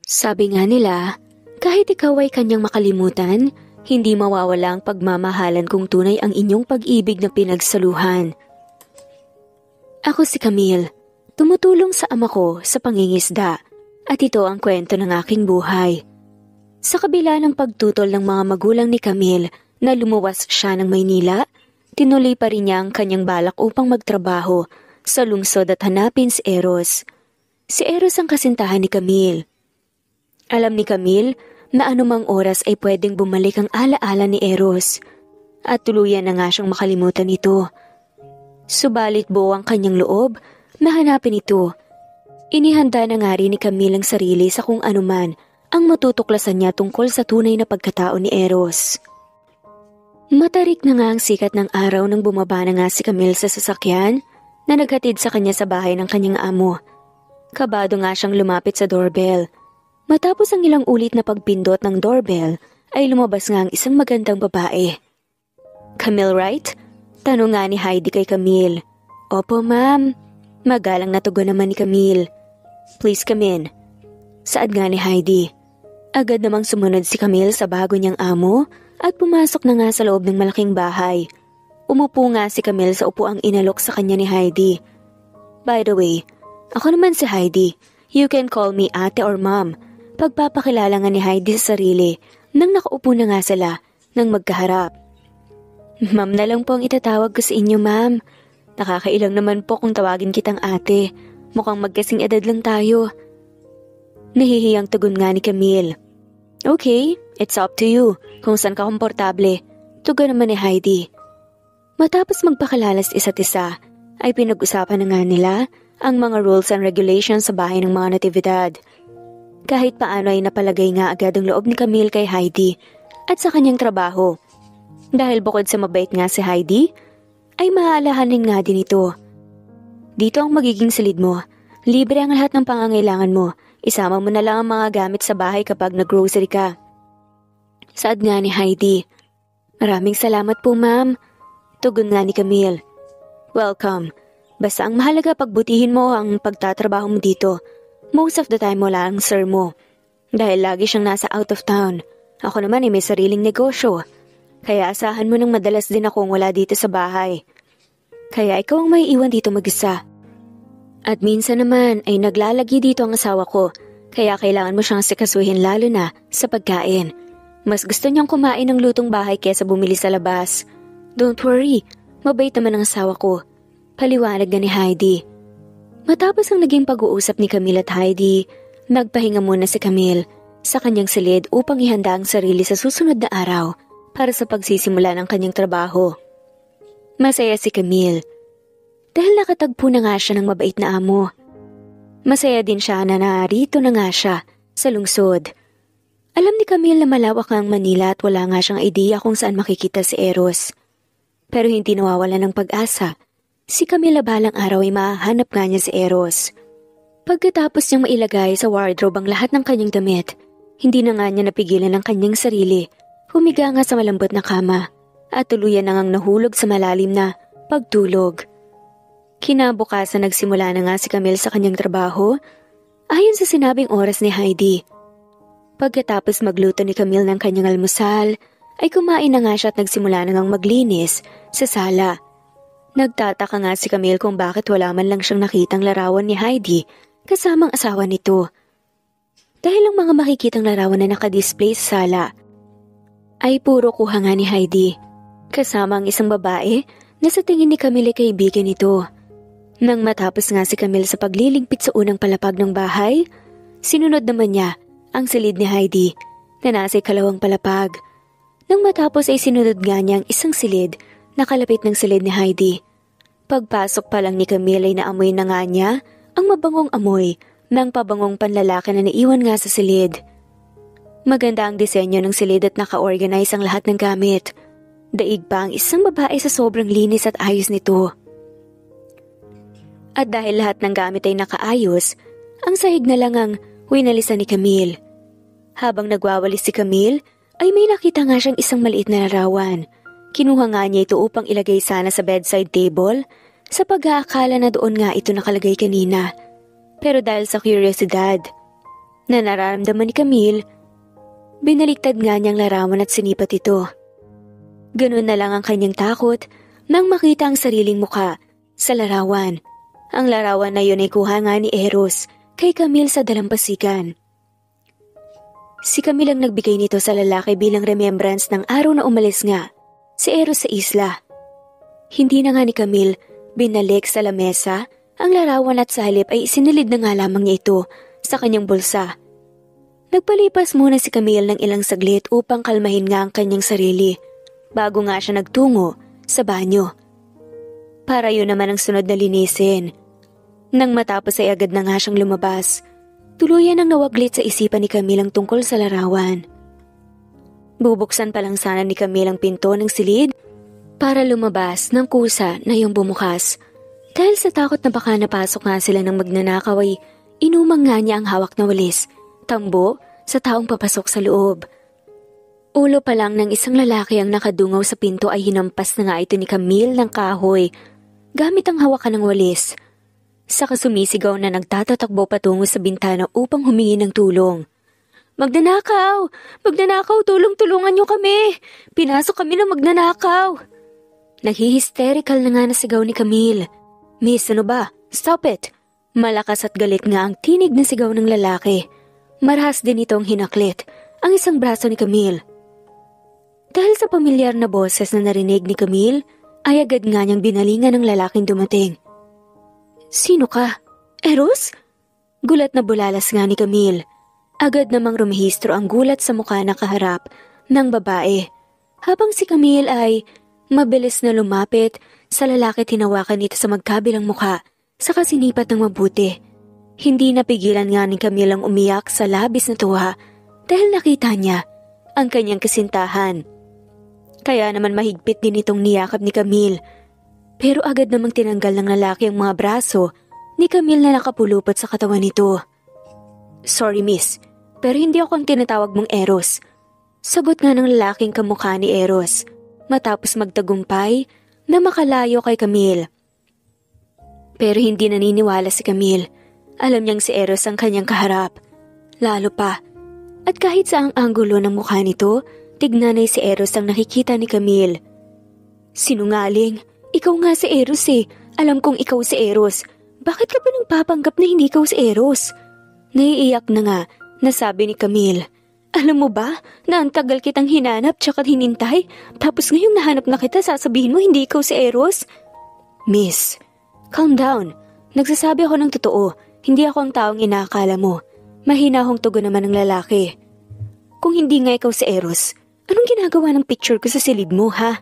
Sabi nga nila, kahit ikaw ay kanyang makalimutan, hindi mawawala ang pagmamahalan kung tunay ang inyong pag-ibig na pinagsaluhan. Ako si Camille, tumutulong sa ama ko sa pangingisda at ito ang kwento ng aking buhay. Sa kabila ng pagtutol ng mga magulang ni Camille na lumuwas siya ng Maynila, tinuloy pa rin niya ang kanyang balak upang magtrabaho sa lungsod at hanapin si Eros. Si Eros ang kasintahan ni Camille. Alam ni Camille na anumang oras ay pwedeng bumalik ang alaala ni Eros at tuluyan na nga siyang makalimutan ito. Subalit buo ang kanyang loob na hanapin ito. Inihanda na nga rin ni Camille ang sarili sa kung anuman ang matutuklasan niya tungkol sa tunay na pagkatao ni Eros. Matarik na nga ang sikat ng araw nang bumaba na nga si Camille sa sasakyan na naghatid sa kanya sa bahay ng kanyang amo. Kabado nga siyang lumapit sa doorbell. Matapos ang ilang ulit na pagpindot ng doorbell, ay lumabas nga ang isang magandang babae. "Camille Wright?" Tanong nga ni Heidi kay Camille. "Opo, ma'am." Magalang na tugon naman ni Camille. "Please come in." Saad nga ni Heidi. Agad namang sumunod si Camille sa bago niyang amo at pumasok na nga sa loob ng malaking bahay. Umupo nga si Camille sa upuang inalok sa kanya ni Heidi. "By the way, ako naman si Heidi. You can call me ate or mom." Pagpapakilala nga ni Heidi sa sarili nang nakaupo na nga sila nang magkaharap. "Ma'am na lang po ang itatawag ko sa inyo, ma'am. Nakakailang naman po kung tawagin kitang ate. Mukhang magkasing edad lang tayo." Nahihiyang tugon nga ni Camille. "Okay, it's up to you kung saan ka komportable." Tugon naman ni Heidi. Matapos magpakalalas isa't isa, ay pinag-usapan na nga nila ang mga rules and regulations sa bahay ng mga natividad. Kahit paano ay napalagay nga agad ang loob ni Camille kay Heidi at sa kanyang trabaho. Dahil bukod sa mabait nga si Heidi, ay maalahanin nga din ito. "Dito ang magiging silid mo. Libre ang lahat ng pangangailangan mo. Isama mo na lang ang mga gamit sa bahay kapag nag-grocery ka." Saad nga ni Heidi. "Maraming salamat po, ma'am." Tugon nga ni Camille. "Welcome. Basta ang mahalaga pagbutihin mo ang pagtatrabaho mo dito. Most of the time wala ang sir mo. Dahil lagi siyang nasa out of town. Ako naman ay may sariling negosyo. Kaya asahan mo nang madalas din akong wala dito sa bahay. Kaya ikaw ang may iwan dito mag-isa. At minsan naman ay naglalagi dito ang asawa ko. Kaya kailangan mo siyang sikasuhin lalo na sa pagkain. Mas gusto niyang kumain ng lutong bahay kesa bumili sa labas. Don't worry, mabait naman ang asawa ko." Paliwanag na ni Heidi. Matapos ang naging pag-uusap ni Camille at Heidi, nagpahinga muna si Camille sa kanyang silid upang ihanda ang sarili sa susunod na araw para sa pagsisimula ng kanyang trabaho. Masaya si Camille dahil nakatagpo na nga siya ng mabait na amo. Masaya din siya na narito na nga siya sa lungsod. Alam ni Camille na malawak ang Manila at wala nga siyang idea kung saan makikita si Eros. Pero hindi nawawala ng pag-asa. Si Camille balang araw ay mahanap nga niya si Eros. Pagkatapos niyang mailagay sa wardrobe ang lahat ng kanyang damit, hindi na nga niya napigilan ang kanyang sarili. Humiga nga sa malambot na kama at tuluyan na ngang nahulog sa malalim na pagtulog. Kinabukasan nagsimula na nga si Camille sa kanyang trabaho ayon sa sinabing oras ni Heidi. Pagkatapos magluto ni Camille ng kanyang almusal, ay kumain na nga siya at nagsimula na ngang maglinis sa sala. Nagtataka nga si Camille kung bakit wala man lang siyang nakitang larawan ni Heidi kasamang asawa nito. Dahil ang mga makikitang larawan na nakadisplay sa sala ay puro kuha nga ni Heidi, kasama ang isang babae na sa tingin ni Camille kaibigan nito. Nang matapos nga si Camille sa pagliligpit sa unang palapag ng bahay, sinunod naman niya ang silid ni Heidi na nasa ikalawang palapag. Nang matapos ay sinunod nga niya ang isang silid na kalapit ng silid ni Heidi. Pagpasok pa lang ni Camille ay naamoy na nga niya ang mabangong amoy ng pabangong panlalaki na naiwan nga sa silid. Maganda ang disenyo ng silid at naka-organize ang lahat ng gamit. Daig pa ang isang babae sa sobrang linis at ayos nito. At dahil lahat ng gamit ay nakaayos, ang sahig na lang ang winalisan ni Camille. Habang nagwawalis si Camille, ay may nakita nga siyang isang maliit na larawan. Kinuha nga niya ito upang ilagay sana sa bedside table sa pag-aakala na doon nga ito nakalagay kanina. Pero dahil sa kuryosidad, na nararamdaman ni Camille, binaliktad nga niyang larawan at sinipat ito. Ganun na lang ang kanyang takot nang makita ang sariling muka sa larawan. Ang larawan na yun ay kuha nga ni Eros kay Camille sa dalampasigan. Si Camille ang nagbigay nito sa lalaki bilang remembrance ng araw na umalis nga si Eros sa isla. Hindi na nga ni Camille binalik sa lamesa ang larawan at sa halip ay isinilid na nga lamang niya ito sa kanyang bulsa. Nagpalipas muna si Camille ng ilang saglit upang kalmahin nga ang kanyang sarili bago nga siya nagtungo sa banyo. Para yun naman ang sunod na linisin. Nang matapos ay agad na nga siyang lumabas. Tuluyan ang nawaglit sa isipan ni Camille ang tungkol sa larawan. Bubuksan pa lang sana ni Camille ang pinto ng silid para lumabas ng kusa na yung bumukas. Dahil sa takot na baka napasok nga sila ng magnanakaw ay inumang nga niya ang hawak na walis, tambo sa taong papasok sa loob. Ulo pa lang ng isang lalaki ang nakadungaw sa pinto ay hinampas na nga ito ni Camille ng kahoy gamit ang hawakan ng walis. Saka sumisigaw na nagtatatakbo patungo sa bintana upang humingi ng tulong. Magnanakaw! Magnanakaw! Tulong-tulungan niyo kami! Pinasok kami ng magnanakaw! Naghihisterikal na nga na sigaw ni Camille. Miss, ano ba? Stop it! Malakas at galit nga ang tinig na sigaw ng lalaki. Marahas din itong hinaklit ang isang braso ni Camille. Dahil sa pamilyar na boses na narinig ni Camille, ay agad nga niyang binalingan ng lalaking dumating. Sino ka? Eros? Gulat na bulalas nga ni Camille. Agad namang rumehistro ang gulat sa mukha na kaharap ng babae. Habang si Camille ay mabilis na lumapit sa lalaki tinawakan nito sa magkabilang mukha sa kasinipat ng mabuti. Hindi napigilan nga ni Camille ang umiyak sa labis na tuwa dahil nakita niya ang kanyang kasintahan. Kaya naman mahigpit din itong niyakap ni Camille. Pero agad namang tinanggal ng lalaki ang mga braso ni Camille na nakapulupot sa katawan nito. Sorry miss, pero hindi ako ang tinatawag mong Eros. Sagot nga ng lalaking kamukha ni Eros matapos magtagumpay na makalayo kay Camille. Pero hindi naniniwala si Camille. Alam niyang si Eros ang kanyang kaharap. Lalo pa. At kahit sa ang anggulo ng mukha nito, tignan ay si Eros ang nakikita ni Camille. Sinungaling, ikaw nga si Eros eh. Alam kong ikaw si Eros. Bakit ka pa nagpapanggap na hindi ikaw si Eros? Naiiyak na nga, nasabi ni Camille. Alam mo ba na ang tagal kitang hinanap tsaka hinintay, tapos ngayong nahanap na kita sasabihin mo hindi ikaw si Eros? Miss, calm down. Nagsasabi ako ng totoo, hindi ako ang taong inaakala mo. Mahina akong tugon naman ng lalaki. Kung hindi nga ikaw si Eros, anong ginagawa ng picture ko sa silid mo ha?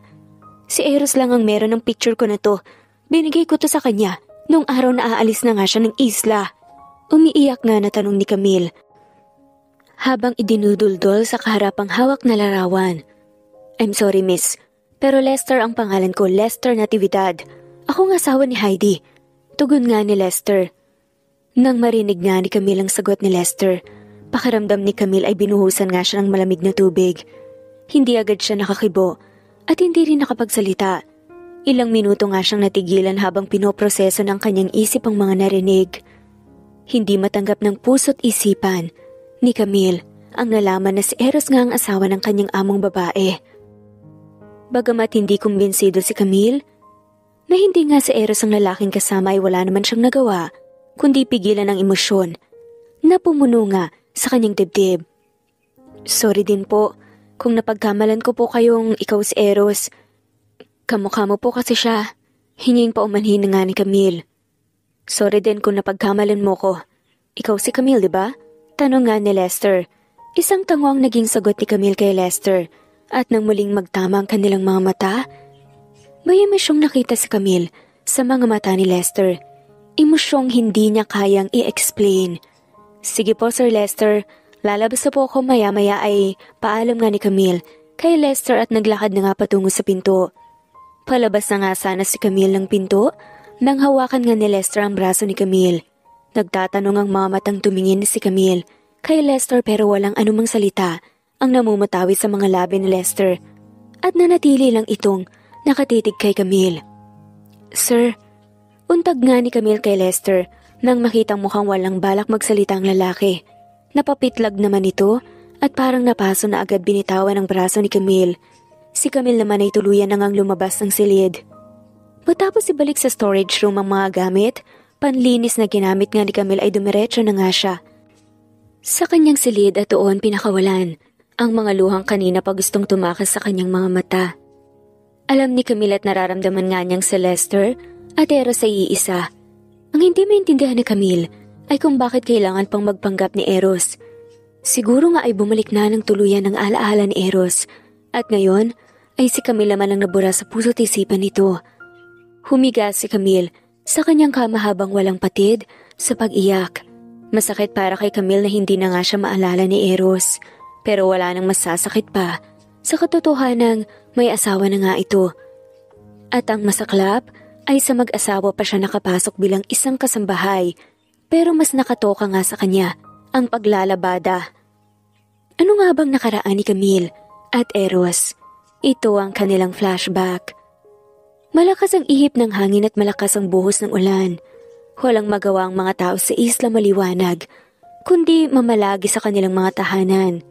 Si Eros lang ang meron ng picture ko na to. Binigay ko to sa kanya noong araw na aalis na nga siya ng isla. Umiiyak nga na tanong ni Camille habang idinuduldol sa kaharapang hawak na larawan. I'm sorry miss, pero Lester ang pangalan ko, Lester Natividad. Ako ang asawa ni Heidi. Tugon nga ni Lester. Nang marinig nga ni Camille ang sagot ni Lester, pakiramdam ni Camille ay binuhusan nga siya ng malamig na tubig. Hindi agad siya nakakibo at hindi rin nakapagsalita. Ilang minuto nga siyang natigilan habang pinoproseso ng kanyang isip ang mga narinig. Hindi matanggap ng puso't isipan ni Camille ang nalaman na si Eros nga ang asawa ng kanyang among babae. Bagamat hindi kumbinsido si Camille na hindi nga si Eros ang lalaking kasama ay wala naman siyang nagawa kundi pigilan ang emosyon na pumuno nga sa kanyang dibdib. Sorry din po kung napagkamalan ko po kayong ikaw si Eros. Kamukha mo po kasi siya. Hinging paumanhin na nga ni Camille. Sorry din kung napagkamalan mo ko. Ikaw si Camille, di ba? Tanong nga ni Lester. Isang tango ang naging sagot ni Camille kay Lester. At nang muling magtama ang kanilang mga mata, may emosyong nakita si Camille sa mga mata ni Lester. Emosyong hindi niya kayang i-explain. Sige po Sir Lester, lalabas na po ako maya-maya ay paalam nga ni Camille kay Lester at naglakad na nga patungo sa pinto. Palabas na nga sana si Camille ng pinto nang hawakan nga ni Lester ang braso ni Camille. Nagtatanong ang mga matang tumingin si Camille kay Lester pero walang anumang salita ang namumutawi sa mga labi ni Lester at nanatili lang itong nakatitig kay Camille. Sir, untag nga ni Camille kay Lester nang makitang mukhang walang balak magsalita ang lalaki. Napapitlag naman ito at parang napaso na agad binitawan ang braso ni Camille. Si Camille naman ay tuluyan na ngang lumabas ng silid. Matapos ibalik sa storage room ang mga gamit, panlinis na ginamit nga ni Camille ay dumiretso na nga siya. Sa kanyang silid at doon pinakawalan ang mga luhang kanina pa gustong tumakas sa kanyang mga mata. Alam ni Camille at nararamdaman nga niyang si Lester at Eros ay iisa. Ang hindi maintindihan ni Camille ay kung bakit kailangan pang magpanggap ni Eros. Siguro nga ay bumalik na ng tuluyan ng alaala ni Eros at ngayon ay si Camille naman ang nabura sa puso't isipan nito. Humiga si Camille sa kanyang kama habang walang patid sa pag-iyak. Masakit para kay Camille na hindi na nga siya maalala ni Eros pero wala nang masasakit pa sa katotohanang may asawa na nga ito. At ang masaklap ay sa mag-asawa pa siya nakapasok bilang isang kasambahay. Pero mas nakatoka nga sa kanya ang paglalabada. Ano nga bang nakaraan ni Camille at Eros? Ito ang kanilang flashback. Malakas ang ihip ng hangin at malakas ang buhos ng ulan. Walang magawa ang mga tao sa isla maliwanag, kundi mamalagi sa kanilang mga tahanan.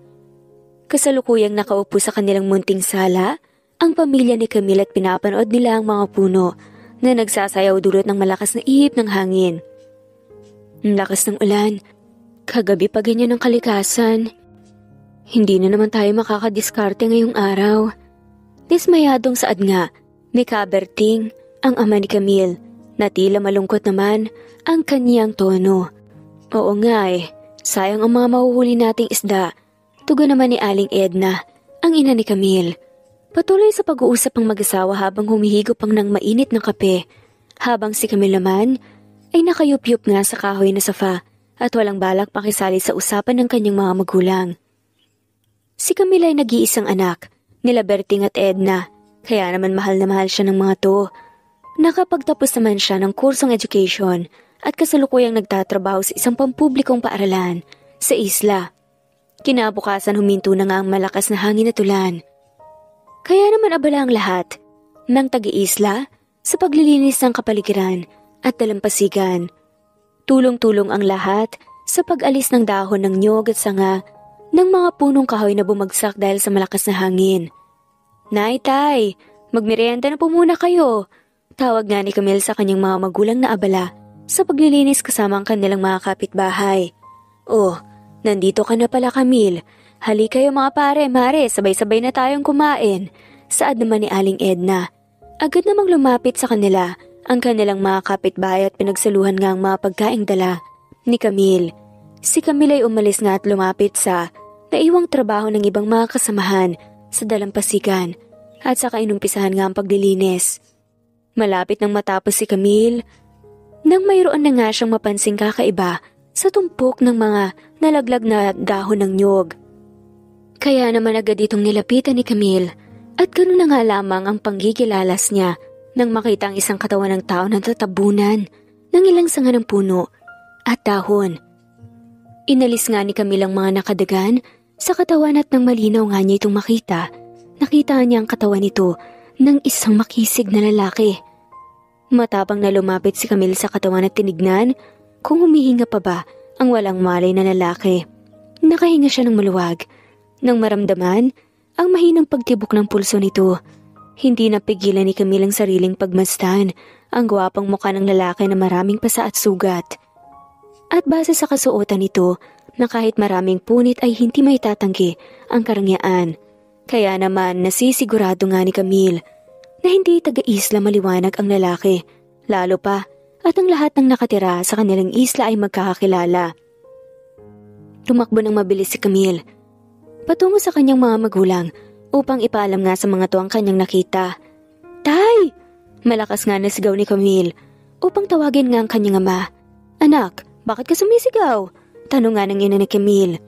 Kasalukuyang nakaupo sa kanilang munting sala, ang pamilya ni Camille at pinapanood nila ang mga puno na nagsasayaw dulot ng malakas na ihip ng hangin. Ang lakas ng ulan. Kagabi pa ganyan ang kalikasan. Hindi na naman tayo makakadiskarte ngayong araw. Dismayadong saad nga ni Kaberting, ang ama ni Camille, na tila malungkot naman ang kanyang tono. Oo nga sayang ang mga mahuhuli nating isda. Tugon naman ni Aling Edna, ang ina ni Camille. Patuloy sa pag-uusap ang mag-asawa habang humihigop ang ng mainit ng kape. Habang si Camille naman ay nakayup-yup nga sa kahoy na sofa at walang balak pakisali sa usapan ng kanyang mga magulang. Si Camille ay nag-iisang anak, nila Berting at Edna, kaya naman mahal na mahal siya ng mga to. Nakapagtapos naman siya ng kursong education at kasalukuyang nagtatrabaho sa isang pampublikong paaralan sa isla. Kinabukasan huminto na nga ang malakas na hangin at ulan. Kaya naman abala ang lahat ng taga-isla sa paglilinis ng kapaligiran at dalampasigan. Tulong-tulong ang lahat sa pag-alis ng dahon ng nyog at sanga ng mga punong kahoy na bumagsak dahil sa malakas na hangin. Nay, tay, magmerienda na po muna kayo. Tawag nga ni Camille sa kanyang mga magulang na abala sa paglilinis kasama ang kanilang mga kapitbahay. Oh, nandito ka na pala, Camille. Hali kayo mga pare, mare, sabay-sabay na tayong kumain. Saad naman ni Aling Edna. Agad namang lumapit sa kanila ang kanilang mga kapitbahay at pinagsaluhan nga ang mga pagkaing dala ni Camille. Si Camille ay umalis nga at lumapit sa naiwang trabaho ng ibang mga kasamahan sa dalampasigan at saka inumpisahan nga ang paglilinis. Malapit nang matapos si Camille, nang mayroon na nga siyang mapansing kakaiba sa tumpok ng mga nalaglag na dahon ng nyog. Kaya naman agad itong nilapitan ni Camille at ganoon na nga lamang ang panggigilalas niya nang makita ang isang katawan ng tao na tatabunan ng ilang sanga ng puno at dahon. Inalis nga ni Camille ang mga nakadagan sa katawan at nang malinaw nga niya itong makita, nakita niya ang katawan nito ng isang makisig na lalaki. Matapang na lumapit si Camille sa katawan at tinignan kung humihinga pa ba ang walang malay na lalaki. Nakahinga siya ng maluwag nang maramdaman ang mahinang pagtibok ng pulso nito. Hindi napigilan ni Camille ang sariling pagmasdan ang gwapang mukha ng lalaki na maraming pasa at sugat. At base sa kasuotan nito na kahit maraming punit ay hindi maitatanggi ang karangyaan. Kaya naman nasisigurado nga ni Camille na hindi taga-isla maliwanag ang lalaki, lalo pa at ang lahat ng nakatira sa kanilang isla ay magkakakilala. Tumakbo ng mabilis si Camille patungo sa kanyang mga magulang upang ipaalam nga sa mga to ang kanyang nakita. Tay! Malakas nga nasigaw ni Camille upang tawagin nga ang kanyang ama. Anak, bakit ka sumisigaw? Tanong nga ng ina ni Camille.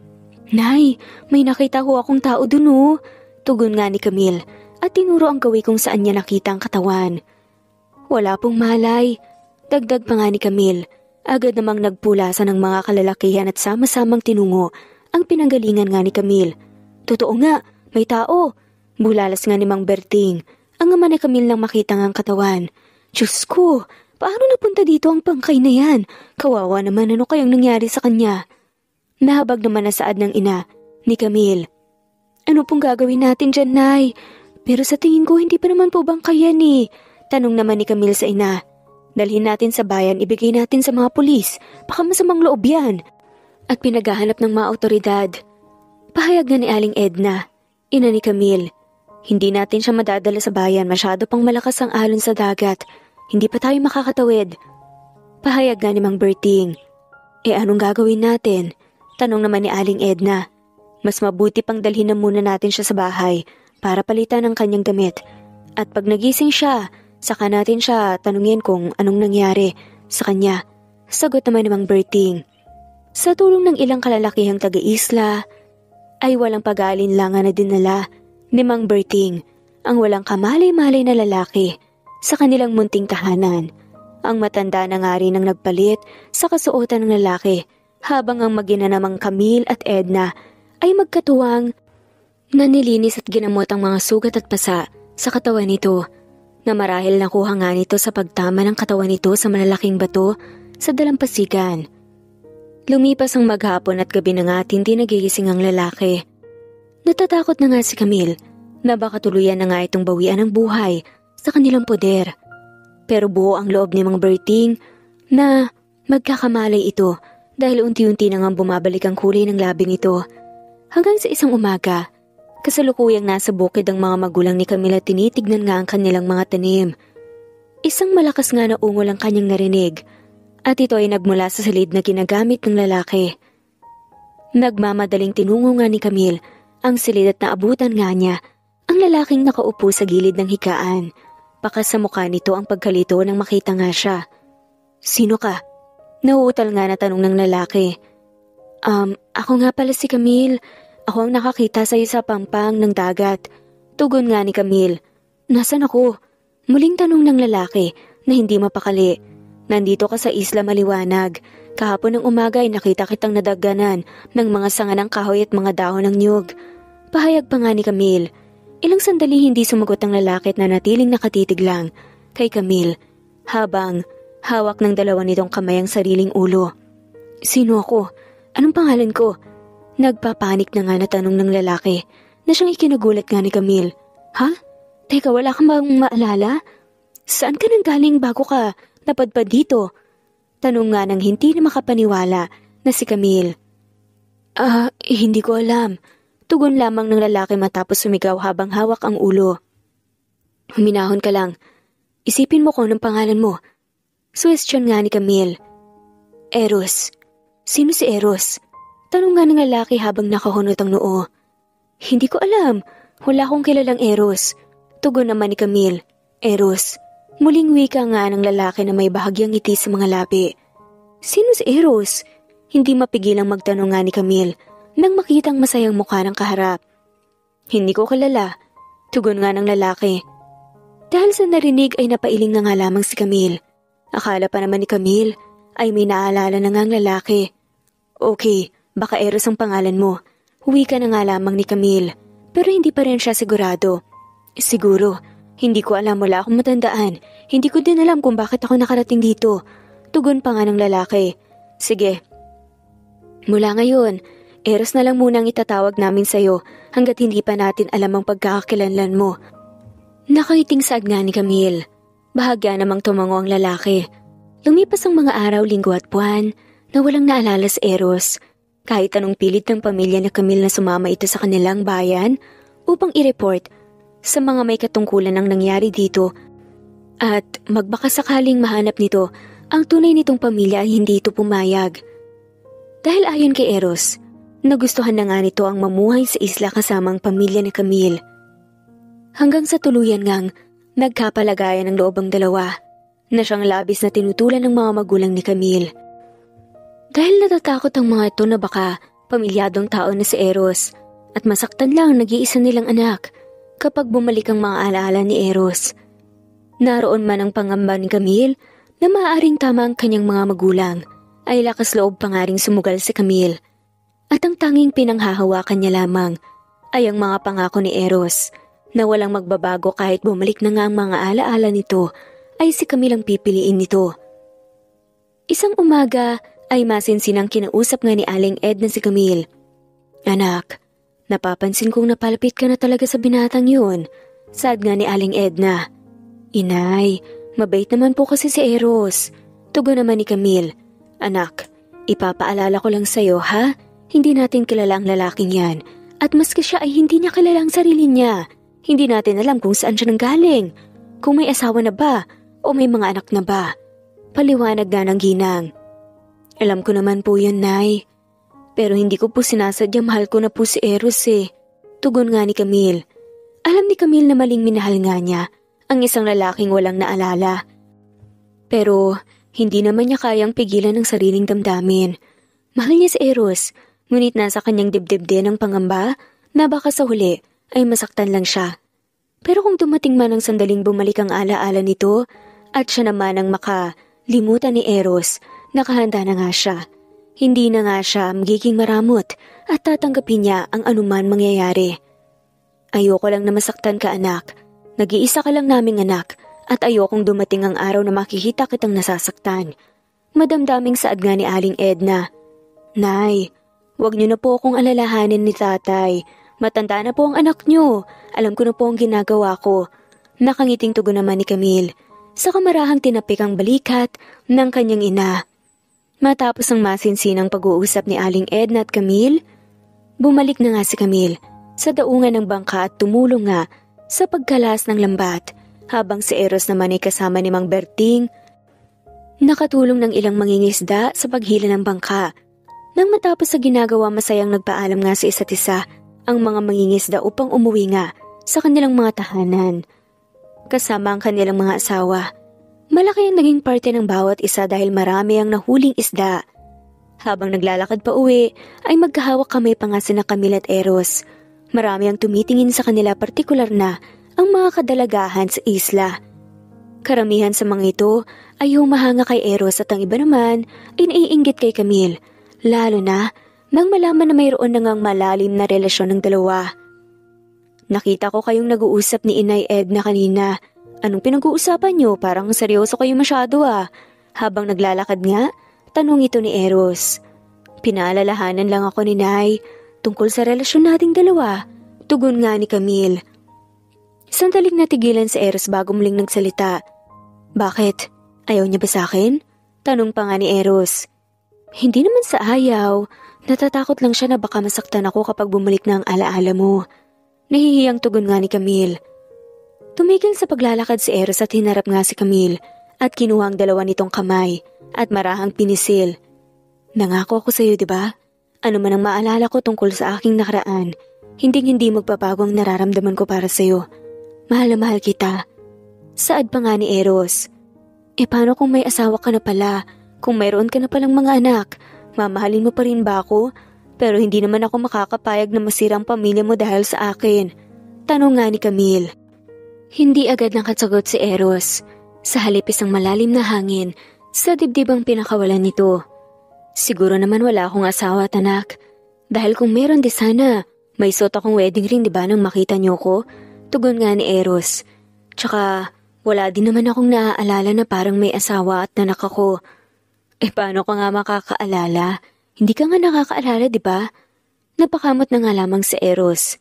Nay, may nakita ko akong tao dun oh. Tugon nga ni Camille at tinuro ang gawi kung saan niya nakita ang katawan. Wala pong malay. Dagdag pa nga ni Camille. Agad namang nagpulasan ng mga kalalakihan at sama-samang tinungo ang pinanggalingan nga ni Camille. Totoo nga, may tao. Bulalas nga ni Mang Berting. Ang ama ni Camille nang makita nga ang katawan. Diyos ko, paano napunta dito ang pangkay na yan? Kawawa naman, ano kayang nangyari sa kanya? Nahabag naman na saad ng ina ni Camille. Ano pong gagawin natin dyan, Nay? Pero sa tingin ko hindi pa naman po bangkayan eh. Tanong naman ni Camille sa ina. Dalhin natin sa bayan, ibigay natin sa mga pulis. Baka masamang loob yan. At pinaghahanap ng mga otoridad. Pahayag na ni Aling Edna, ina ni Camille. Hindi natin siya madadala sa bayan, masyado pang malakas ang alon sa dagat. Hindi pa tayo makakatawid. Pahayag nga ni Mang Berting. Anong gagawin natin? Tanong naman ni Aling Edna. Mas mabuti pang dalhin na muna natin siya sa bahay para palitan ang kanyang damit. At pag nagising siya, saka natin siya tanungin kung anong nangyari sa kanya. Sagot naman ni Mang Berting. Sa tulong ng ilang kalalakihang taga-isla, ay walang pag-aalinlangan na dinala ni Mang Berting ang walang kamalay-malay na lalaki sa kanilang munting tahanan. Ang matanda na nga rin ang nagpalit sa kasuotan ng lalaki habang ang mag-ina-namang Camille at Edna ay magkatuwang na nilinis at ginamot ang mga sugat at pasa sa katawan nito na marahil nakuha nga nito sa pagtama ng katawan nito sa malalaking bato sa dalampasigan. Lumipas ang maghapon at gabi na nga at hindi nagigising ang lalaki. Natatakot na nga si Camille na baka tuluyan na nga itong bawian ng buhay sa kanilang poder. Pero buo ang loob ni Mang Berting na magkakamalay ito dahil unti-unti na nga bumabalik ang kulay ng labi nito. Hanggang sa isang umaga, kasalukuyang nasa bukid ang mga magulang ni Camille at tinitignan nga ang kanilang mga tanim. Isang malakas nga na ungol ang kanyang narinig at ito ay nagmula sa silid na ginagamit ng lalaki. Nagmamadaling tinungo nga ni Camille ang silid at naabutan nga niya ang lalaking nakaupo sa gilid ng higaan. Baka sa mukha nito ang pagkalito nang makita nga siya. Sino ka? Nauutal nga na tanong ng lalaki. Ako nga pala si Camille. Ako ang nakakita sa iyo sa pampang ng dagat. Tugon nga ni Camille. Nasaan ako? Muling tanong ng lalaki na hindi mapakali. Nandito ka sa Isla Maliwanag. Kahapon ng umaga ay nakita kitang nadagganan ng mga sanga ng kahoy at mga dahon ng niyog. Pahayag pa nga ni Camille. Ilang sandali hindi sumagot ang lalaki at nanatiling nakatitig lang kay Camille habang hawak ng dalawa nitong kamay ang sariling ulo. Sino ako? Anong pangalan ko? Nagpapanik na nga na tanong ng lalaki na siyang ikinagulat nga ni Camille. Ha? Teka, wala kang bang maalala? Saan ka nang galing bago ka napadpad dito? Tanong nga nang hindi na makapaniwala na si Camille. Hindi ko alam. Tugon lamang ng lalaki matapos sumigaw habang hawak ang ulo. Huminahon ka lang. Isipin mo kung anong pangalan mo. Suwestyon nga ni Camille. Eros. Sino si Eros? Tanong nga ng lalaki habang nakahunot ang noo. Hindi ko alam. Wala akong kilalang Eros. Tugon naman ni Camille. Eros. Muling wika nga ng lalaki na may bahagyang ngiti sa mga labi. Sino si Eros? Hindi mapigilang magtanong nga ni Camille nang makitang masayang mukha ng kaharap. Hindi ko kilala. Tugon nga ng lalaki. Dahil sa narinig ay napailing na nga lamang si Camille. Akala pa naman ni Camille ay may naalala na nga ang lalaki. Okay, baka Eros ang pangalan mo. Wika na nga lamang ni Camille. Pero hindi pa rin siya sigurado. Siguro. Hindi ko alam, wala akong matandaan. Hindi ko din alam kung bakit ako nakarating dito. Tugon pa nga ng lalaki. Sige. Mula ngayon, Eros na lang muna ang itatawag namin sa'yo hanggat hindi pa natin alam ang pagkakakilanlan mo. Nakaiting saad nga ni Camille. Bahagya namang tumango ang lalaki. Lumipas ang mga araw, linggo at buwan na walang naalala sa Eros. Kahit anong pilit ng pamilya na Camille na sumama ito sa kanilang bayan upang i-report sa mga may katungkulan ng nangyari dito at magbakasakaling mahanap nito ang tunay nitong pamilya ay hindi ito pumayag. Dahil ayon kay Eros, nagustuhan na nga nito ang mamuhay sa isla kasama ang pamilya ni Camille. Hanggang sa tuluyan ngang nagkapalagayan ng loob ang dalawa na siyang labis na tinutulan ng mga magulang ni Camille. Dahil natatakot ang mga ito na baka pamilyadong tao na si Eros at masaktan lang ang nag-iisa nilang anak kapag bumalik ang mga alaala ni Eros. Naroon man ang pangamba ni Camille na maaaring tama ang kanyang mga magulang, ay lakas loob pa nga ring sumugal si Camille. At ang tanging pinanghahawakan niya lamang ay ang mga pangako ni Eros na walang magbabago kahit bumalik na nga ang mga alaala nito ay si Camille ang pipiliin nito. Isang umaga ay masinsinang kinausap nga ni Aling Edna si Camille. Anak, napapansin kong napalapit ka na talaga sa binatang yun. Saad nga ni Aling Edna. Inay, mabait naman po kasi si Eros. Tugon naman ni Camille. Anak, ipapaalala ko lang sa'yo ha, hindi natin kilala ang lalaking yan. At maski siya ay hindi niya kilala ang sarili niya. Hindi natin alam kung saan siya nanggaling. Kung may asawa na ba o may mga anak na ba. Paliwanag na ng ginang. Alam ko naman po yun, Nay. Pero hindi ko po sinasadya, mahal ko na po si Eros eh. Tugon nga ni Camille. Alam ni Camille na maling minahal nga niya ang isang lalaking walang naalala. Pero hindi naman niya kayang pigilan ang sariling damdamin. Mahal niya si Eros, ngunit nasa kanyang dibdib din ang pangamba na baka sa huli ay masaktan lang siya. Pero kung dumating man ang sandaling bumalik ang alaala nito at siya naman ang makalimutan ni Eros, nakahanda na nga siya. Hindi na nga siya magiging maramot at tatanggapin niya ang anuman mangyayari. Ayoko lang na masaktan ka, anak. Nag-iisa ka lang naming anak at ayokong dumating ang araw na makikita kitang nasasaktan. Madamdaming saad nga ni Aling Edna. Nay, wag niyo na po akong alalahanin ni tatay. Matanda na po ang anak niyo. Alam ko na po ang ginagawa ko. Nakangiting tugon naman ni Camille. Sa kamarahang tinapik ang balikat ng kanyang ina. Matapos ang masinsinang pag-uusap ni Aling Edna at Camille, bumalik na nga si Camille sa daungan ng bangka at tumulong nga sa pagkalas ng lambat habang si Eros naman ay kasama ni Mang Berting nakatulong ng ilang mangingisda sa paghila ng bangka. Nang matapos sa ginagawa, masayang nagpaalam nga sa isa't isa ang mga mangingisda upang umuwi nga sa kanilang mga tahanan. Kasama ang kanilang mga asawa. Malaki ang naging parte ng bawat isa dahil marami ang nahuling isda. Habang naglalakad pa uwi, ay magkahawak kamay pa nga sina Camille at Eros. Marami ang tumitingin sa kanila, partikular na ang mga kadalagahan sa isla. Karamihan sa mga ito ay humahanga kay Eros at ang iba naman ay naiinggit kay Camille, lalo na nang malaman na mayroon na ngang malalim na relasyon ng dalawa. Nakita ko kayong nag-uusap ni Inay Edna kanina. Anong pinag-uusapan niyo? Parang seryoso kayo masyado ah. Habang naglalakad nga, tanong ito ni Eros. Pinaalalahanan lang ako ni Nay tungkol sa relasyon nating dalawa. Tugon nga ni Camille. Sandaling natigilan si Eros bago muling nagsalita. Bakit? Ayaw niya ba sa akin? Tanong pa nga ni Eros. Hindi naman sa ayaw. Natatakot lang siya na baka masaktan ako kapag bumalik na ang alaala mo. Nahihiyang tugon nga ni Camille. Tumigil sa paglalakad si Eros at hinarap nga si Camille at kinuha ang dalawa nitong kamay at marahang pinisil. Nangako ako sa iyo, di ba? Ano man ang maalala ko tungkol sa aking nakaraan, hindi magbabago ang nararamdaman ko para sa iyo. Mahal na mahal kita. Saad pa nga ni Eros. Paano kung may asawa ka na pala? Kung mayroon ka na palang mga anak, mamahalin mo pa rin ba ako? Pero hindi naman ako makakapayag na masira ang pamilya mo dahil sa akin. Tanong nga ni Camille. Hindi agad nakasagot si Eros. Sa halip isang malalim na hangin sa dibdib ang pinakawalan nito. Siguro naman wala akong asawa at anak. Dahil kung meron di sana, may suot akong wedding ring, di ba, nang makita niyo ko? Tugon nga ni Eros. Tsaka wala din naman akong naaalala na parang may asawa at nanak ako. Paano ka nga makakaalala? Hindi ka nga nakakaalala, di ba? Napakamot na nga lamang si Eros.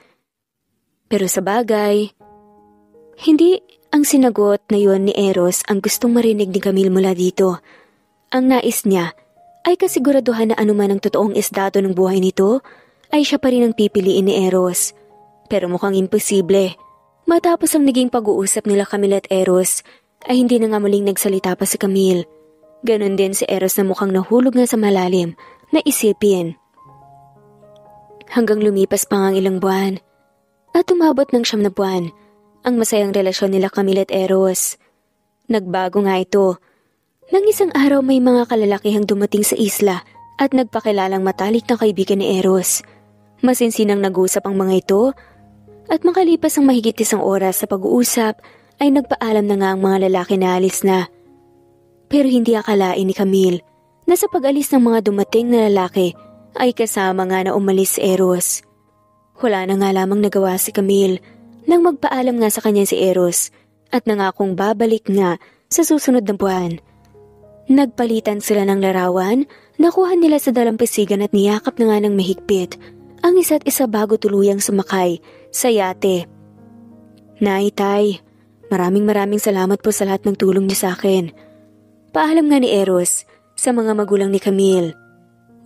Pero sa bagay, hindi ang sinagot na yon ni Eros ang gustong marinig ni Camille mula dito. Ang nais niya ay kasiguraduhan na anuman ang totoong estado ng buhay nito ay siya pa rin ang pipiliin ni Eros. Pero mukhang imposible. Matapos ang naging pag-uusap nila Camille at Eros ay hindi na nga muling nagsalita pa si Camille. Ganon din si Eros na mukhang nahulog nga sa malalim na isipin. Hanggang lumipas pa nga ang ilang buwan at umabot ng 9 na buwan ang masayang relasyon nila Camille at Eros. Nagbago nga ito. Nang isang araw may mga kalalakihang dumating sa isla at nagpakilalang matalik na kaibigan ni Eros. Masinsinang nag-usap ang mga ito at makalipas ang mahigit 1 oras sa pag-uusap ay nagpaalam na nga ang mga lalaki na alis na. Pero hindi akalain ni Camille na sa pag-alis ng mga dumating na lalaki ay kasama nga na umalis si Eros. Wala na nga lamang nagawa si Camille nang magpaalam nga sa kanya si Eros at nangakong babalik nga sa susunod na buwan. Nagpalitan sila ng larawan, nakuha nila sa dalampasigan at niyakap na nga ng mahigpit ang isa't isa bago tuluyang sumakay sa yate. Nay, Tay, maraming salamat po sa lahat ng tulong niyo sa akin. Paalam nga ni Eros sa mga magulang ni Camille.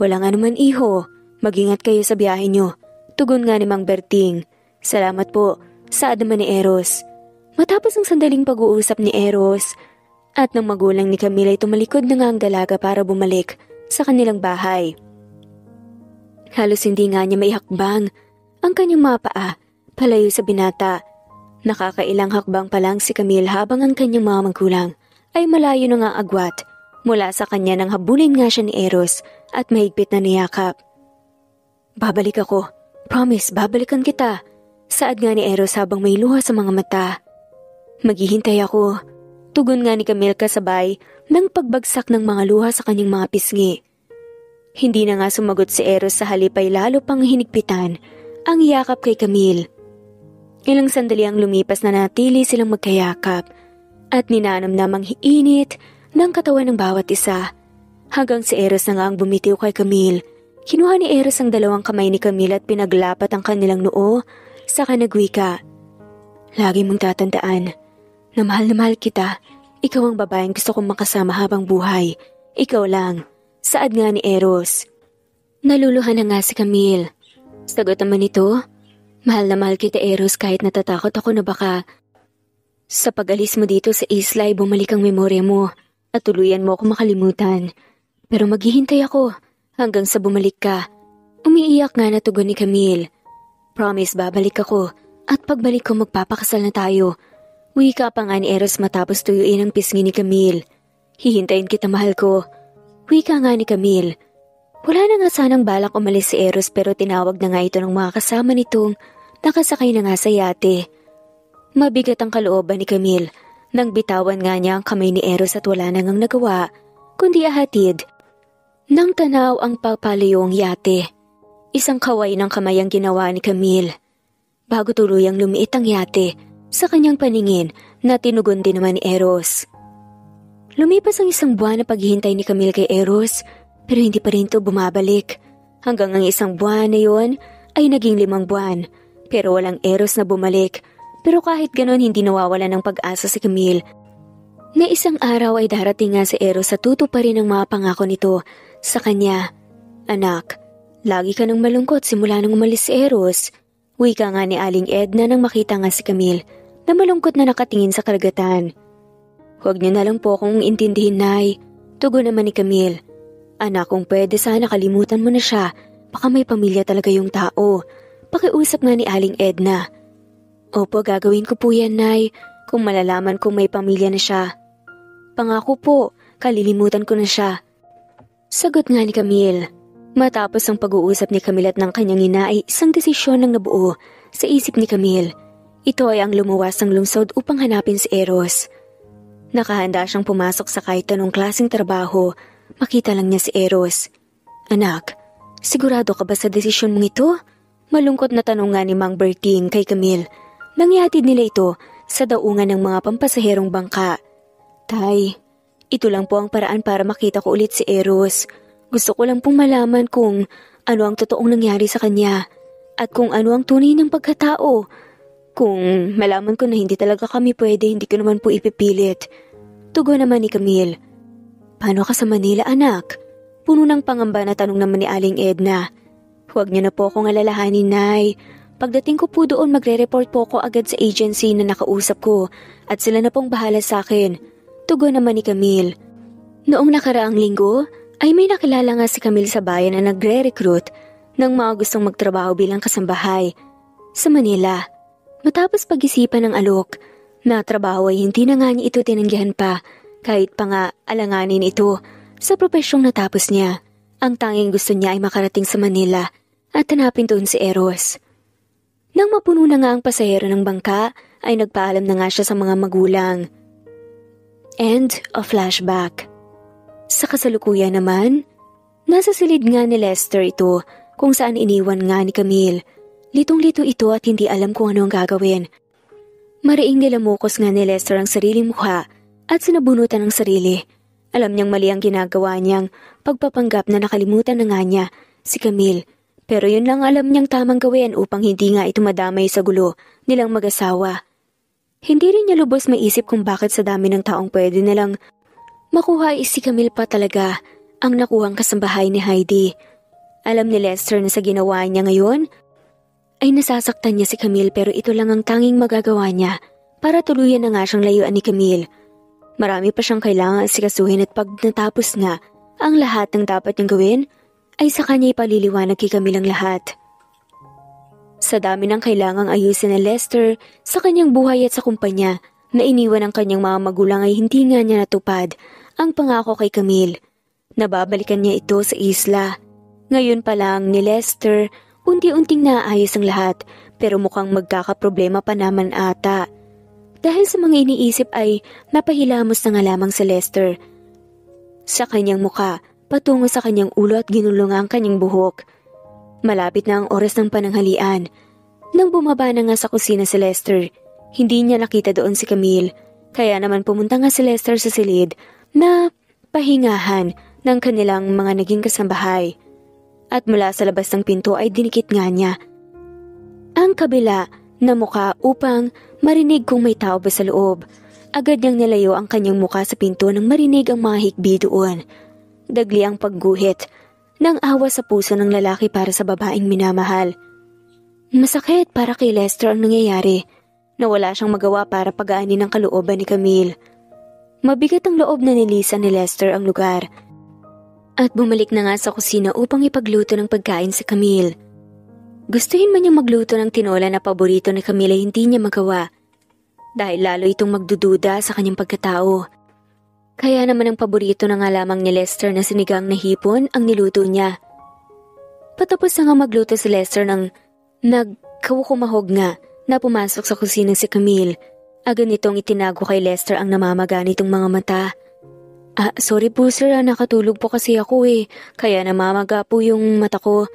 Walang anuman iho, mag-ingat kayo sa biyahe niyo. Tugon nga ni Mang Berting. Salamat po, saad naman ni Eros. Matapos ang sandaling pag-uusap ni Eros at ng magulang ni Camille ay tumalikod na nga ang dalaga para bumalik sa kanilang bahay. Halos hindi nga niya maihakbang ang kanyang mga paa palayo sa binata. Nakakailang hakbang pa lang si Camille habang ang kanyang mga magulang ay malayo na nga agwat mula sa kanya nang habulin nga siya ni Eros at mahigpit na niyakap. Babalik ako. Promise, babalikan kita. Saad nga ni Eros habang may luha sa mga mata. Maghihintay ako. Tugon nga ni Camille kasabay ng pagbagsak ng mga luha sa kanyang mga pisngi. Hindi na nga sumagot si Eros sa halip ay lalo pang hinigpitan ang yakap kay Camille. Ilang sandali ang lumipas na natili silang magkayakap at ninanamnamang init ng katawan ng bawat isa. Hanggang si Eros na nga ang bumitiw kay Camille. Kinuha ni Eros ang dalawang kamay ni Camille at pinaglapat ang kanilang noo sa kanagwika. Lagi mong tatandaan na mahal kita. Ikaw ang babaeng gusto kong makasama habang buhay. Ikaw lang. Saad nga ni Eros. Naluluhan na nga si Camille. Sagot naman ito, mahal na mahal kita Eros kahit natatakot ako na baka sa pag-alis mo dito sa isla ay bumalik ang memorya mo at tuluyan mo ako makalimutan. Pero maghihintay ako hanggang sa bumalik ka. Umiiyak nga na tugon ni Camille. Promise babalik ako at pagbalik ko magpapakasal na tayo. Wika pa nga ni Eros matapos tuyuin ang pisngi ni Camille. Hihintayin kita mahal ko. Wika nga ni Camille. Wala na nga sanang balak umalis si Eros pero tinawag na nga ito ng mga kasama nitong nakasakay na nga sa yate. Mabigat ang kalooban ni Camille nang bitawan nga niya ang kamay ni Eros at wala na ngang nagawa kundi ahatid. Nang tanaw ang papaliyong yate, isang kaway ng kamay ang ginawa ni Camille. Bago tuluyang lumiit ang yate, sa kanyang paningin na tinugon din naman ni Eros. Lumipas ang isang buwan na paghihintay ni Camille kay Eros pero hindi pa rin ito bumabalik. Hanggang ang isang buwan na yon ay naging 5 buwan pero walang Eros na bumalik. Pero kahit ganon hindi nawawala ng pag-asa si Camille. Na isang araw ay darating nga si Eros sa tutuparin ang mga pangako nito sa kanya. Anak, lagi ka nang malungkot simula nang umalis si Eros. Wika nga ni Aling Edna nang makita nga si Camille na malungkot na nakatingin sa karagatan. Huwag niyo na lang po akong intindihin, Nay. Tugon naman ni Camille. Anak, kung pwede sana kalimutan mo na siya. Baka may pamilya talaga yung tao. Pakiusap nga ni Aling Edna. Opo, gagawin ko po yan, Nay. Kung malalaman kong may pamilya na siya. Pangako po, kalilimutan ko na siya. Sagot nga ni Camille. Matapos ang pag-uusap ni Camille at ng kanyang ina ay isang desisyon ang nabuo sa isip ni Camille. Ito ay ang lumuwas ng lungsod upang hanapin si Eros. Nakahanda siyang pumasok sa kahit anong klaseng trabaho. Makita lang niya si Eros. Anak, sigurado ka ba sa desisyon mong ito? Malungkot na tanong nga ni Mang Berting kay Camille. Nangyatid nila ito sa daungan ng mga pampasaherong bangka. Tay, ito lang po ang paraan para makita ko ulit si Eros. Gusto ko lang pong malaman kung ano ang totoong nangyari sa kanya at kung ano ang tunay ng pagkatao. Kung malaman ko na hindi talaga kami pwede, hindi ko naman po ipipilit. Tugon naman ni Camille. Paano ka sa Manila, anak? Puno ng pangamba na tanong naman ni Aling Edna. Huwag niyo na po akong alalahanin, Nay. Pagdating ko po doon, magre-report po ako agad sa agency na nakausap ko at sila na pong bahala sa akin. Tugon naman ni Camille. Noong nakaraang linggo, ay may nakilala nga si Camille sa bayan na nagre-recruit ng mga gustong magtrabaho bilang kasambahay sa Manila. Matapos pag-isipan ng alok, na trabaho ay hindi na nga niya ito tinanggihan pa kahit pa nga alanganin ito sa propesyong natapos niya. Ang tanging gusto niya ay makarating sa Manila at hanapin doon si Eros. Nang mapuno na nga ang pasahero ng bangka, ay nagpaalam na nga siya sa mga magulang. End of flashback. Sa kasalukuyan naman, nasa silid nga ni Lester ito kung saan iniwan nga ni Camille. Litong-lito ito at hindi alam kung ano ang gagawin. Mariing nilamukos nga ni Lester ang sariling mukha at sinabunutan ng sarili. Alam niyang mali ang ginagawa niyang pagpapanggap na nakalimutan na nga niya si Camille. Pero yun lang alam niyang tamang gawin upang hindi nga ito madamay sa gulo nilang mag-asawa. Hindi rin niya lubos maisip kung bakit sa dami ng taong pwede nilang makuha si Camille pa talaga ang nakuhang kasambahay ni Heidi. Alam ni Lester na sa ginawa niya ngayon ay nasasaktan niya si Camille pero ito lang ang tanging magagawa niya para tuluyan na nga siyang layuan ni Camille. Marami pa siyang kailangan asikasuhin at pag natapos nga ang lahat ng dapat niyang gawin ay sa kanya ipaliliwanag kay Camille ang lahat. Sa dami ng kailangang ayusin ni Lester sa kanyang buhay at sa kumpanya na iniwan ng kanyang mga magulang ay hindi nga niya natupad ang pangako kay Camille. Nababalikan niya ito sa isla. Ngayon pa lang ni Lester, unti-unting naayos ang lahat pero mukhang magkakaproblema pa naman ata. Dahil sa mga iniisip ay napahilamos na nga lamang si Lester. Sa kanyang muka, patungo sa kanyang ulo at ginulong ang kanyang buhok. Malapit na ang oras ng pananghalian. Nang bumaba na nga sa kusina si Lester, hindi niya nakita doon si Camille. Kaya naman pumunta nga si Lester sa silid na pahingahan ng kanilang mga naging kasambahay. At mula sa labas ng pinto ay dinikit nga niya ang kabila na muka upang marinig kung may tao ba sa loob. Agad niyang nilayo ang kanyang muka sa pinto nang marinig ang mga hikbi doon. Dagli ang pagguhit ng awa sa puso ng lalaki para sa babaeng minamahal. Masakit para kay Lester ang nangyayari na wala siyang magawa para pagaanin ang kalooban ni Camille. Mabigat ang loob na nilisan ni Lester ang lugar at bumalik na nga sa kusina upang ipagluto ng pagkain sa Camille. Gustuhin man niyang magluto ng tinola na paborito ni Camille ay hindi niya magawa dahil lalo itong magdududa sa kanyang pagkatao. Kaya naman ang paborito na nga lamang ni Lester na sinigang na hipon ang niluto niya. Patapos na nga magluto si Lester nang nagkawakumahog nga na pumasok sa kusina si Camille. Agad nitong itinago kay Lester ang namamaga nitong mga mata. Sorry po sir, nakatulog po kasi ako kaya namamaga po yung mata ko.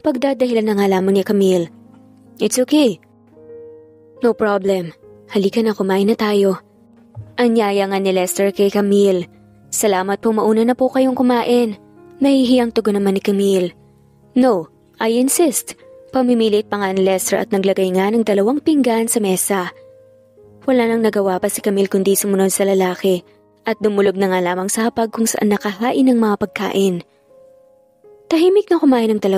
Pagdadahilan na nga lamang ni Camille. It's okay. No problem. Halika na, kumain na tayo. Anyaya nga ni Lester kay Camille. Salamat po, mauna na po kayong kumain. Nahihiyang tugon naman ni Camille. No, I insist. Pamimilit pa nga ni Lester at naglagay nga ng 2 pinggan sa mesa. Wala nang nagawa pa si Camille kundi sumunod sa lalaki at dumulog na nga lamang sa hapag kung saan nakahain ng mga pagkain. Tahimik na kumain ng 2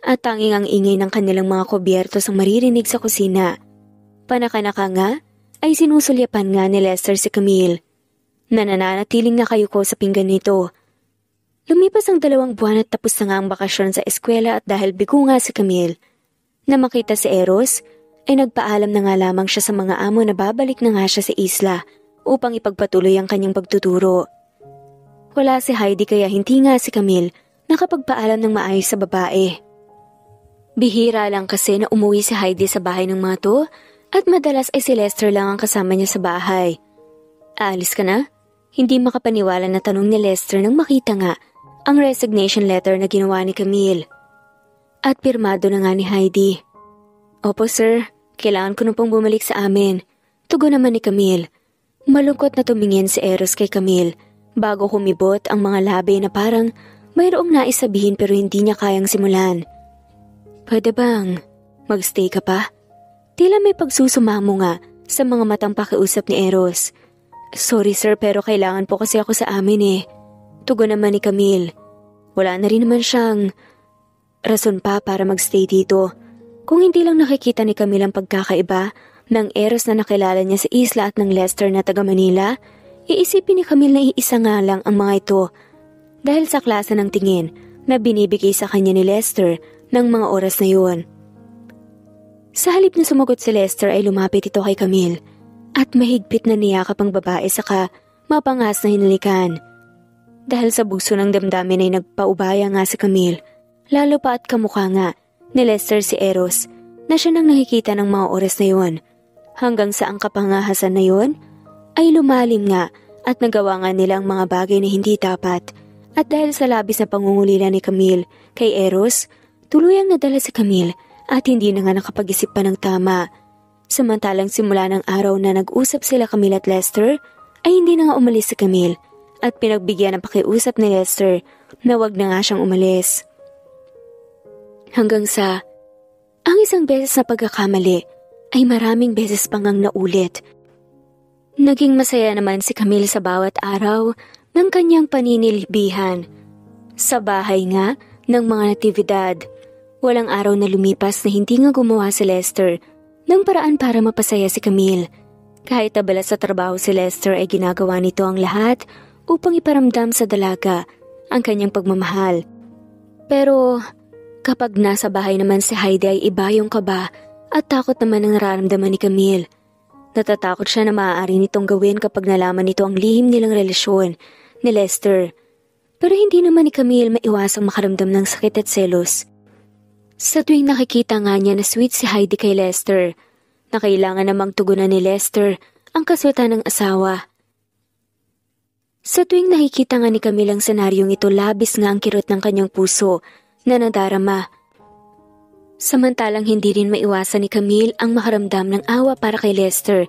at tanging ang ingay ng kanilang mga kubyertos ang maririnig sa kusina. Panakanaka nga ay sinusulyapan nga ni Lester si Camille na nananatiling nakayuko sa pinggan nito. Lumipas ang 2 buwan at tapos na nga ang bakasyon sa eskwela at dahil bigo nga si Camille na makita si Eros ay nagpaalam na nga lamang siya sa mga amo na babalik na nga siya sa isla upang ipagpatuloy ang kanyang pagtuturo. Wala si Heidi kaya hindi nga si Camille nakapagpaalam ng maayos sa babae. Bihira lang kasi na umuwi si Heidi sa bahay ng mga to at madalas ay si Lester lang ang kasama niya sa bahay. Aalis ka na? Hindi makapaniwala na tanong ni Lester nang makita nga ang resignation letter na ginawa ni Camille. At pirmado na nga ni Heidi. Opo sir, kailangan ko na pong bumalik sa amin. Tugon naman ni Camille. Malungkot na tumingin si Eros kay Camille bago kumibot ang mga labi na parang mayroong nais sabihin pero hindi niya kayang simulan. Pwede bang magstay ka pa? Tila may pagsusumamo nga sa mga matang pakiusap ni Eros. Sorry sir pero kailangan po kasi ako sa amin Tugon naman ni Camille. Wala na rin naman siyang rason pa para magstay dito. Kung hindi lang nakikita ni Camille ang pagkakaiba ng Eros na nakilala niya sa isla at ng Lester na taga Manila, iisipin ni Camille na iisa nga lang ang mga ito dahil sa klase ng tingin na binibigay sa kanya ni Lester ng mga oras na yun. Sa halip na sumagot si Lester ay lumapit ito kay Camille at mahigpit na niyakap ang babae saka mapangas na hinalikan. Dahil sa bugso ng damdamin ay nagpaubaya nga si Camille, lalo pa at kamukha nga ni Lester si Eros na siya nang nakikita ng mga oras na yun. Hanggang sa ang kapangahasan na yun ay lumalim nga at nagawa nga nila ang mga bagay na hindi dapat. At dahil sa labis na pangungulila ni Camille kay Eros, tuluyang nadala si Camille at hindi na nga nakapag-isip pa ng tama. Samantalang simula ng araw na nag-usap sila Camille at Lester, ay hindi na nga umalis si Camille at pinagbigyan ng pakiusap ni Lester na wag na nga siyang umalis. Hanggang sa, ang isang beses na pagkakamali ay maraming beses pang ang naulit. Naging masaya naman si Camille sa bawat araw ng kanyang paninilbihan. Sa bahay nga ng mga natividad, walang araw na lumipas na hindi nga gumawa si Lester ng paraan para mapasaya si Camille. Kahit abala sa trabaho si Lester ay ginagawa nito ang lahat upang iparamdam sa dalaga ang kanyang pagmamahal. Pero kapag nasa bahay naman si Heidi ay iba yung kaba at takot naman ang nararamdaman ni Camille. Natatakot siya na maaari nitong gawin kapag nalaman nito ang lihim nilang relasyon ni Lester. Pero hindi naman ni Camille maiwasang makaramdam ng sakit at selos. Sa tuwing nakikita nga niya na sweet si Heidi kay Lester, na kailangan namang tugunan ni Lester ang kaswitan ng asawa. Sa tuwing nakikita nga ni Camille ang senaryong ito, labis nga ang kirot ng kanyang puso na nadarama. Samantalang hindi rin maiwasan ni Camille ang makaramdam ng awa para kay Lester.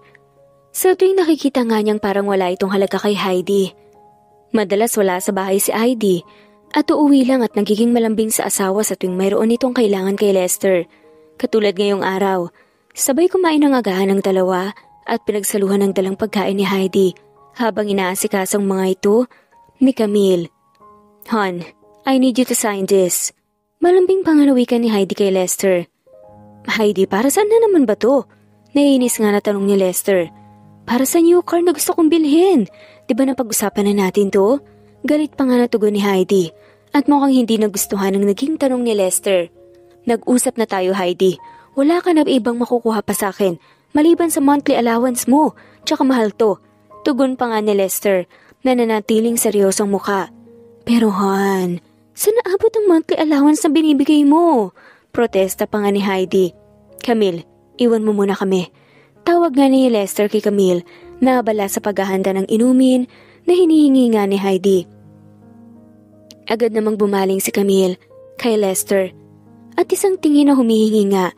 Sa tuwing nakikita nga niyang parang wala itong halaga kay Heidi. Madalas wala sa bahay si Heidi at uuwi lang at nagiging malambing sa asawa sa tuwing mayroon itong kailangan kay Lester. Katulad ngayong araw, sabay kumain ng agahan ng dalawa at pinagsaluhan ng dalang pagkain ni Heidi habang inaasikasang mga ito ni Camille. "Hon, I need you to sign this." Malambing panganawikan ni Heidi kay Lester. "Heidi, para saan na naman ba to?" Naiinis nga na tanong ni Lester. "Para sa new car na gusto kong bilhin. Di ba napag-usapan na natin to?" Galit pa nga na tugon ni Heidi at mukhang hindi nagustuhan ang naging tanong ni Lester. "Nag-usap na tayo, Heidi. Wala ka na ibang makukuha pa sa akin maliban sa monthly allowance mo, tsaka mahal to." Tugon pa nga ni Lester na nanatiling seryosong muka. "Pero Han, saan naabot ang monthly allowance na binibigay mo?" Protesta pa nga ni Heidi. "Camille, iwan mo muna kami." Tawag nga ni Lester kay Camille na abala sa paghahanda ng inumin na hinihingi nga ni Heidi. Agad namang bumaling si Camille kay Lester at isang tingin na humihingi nga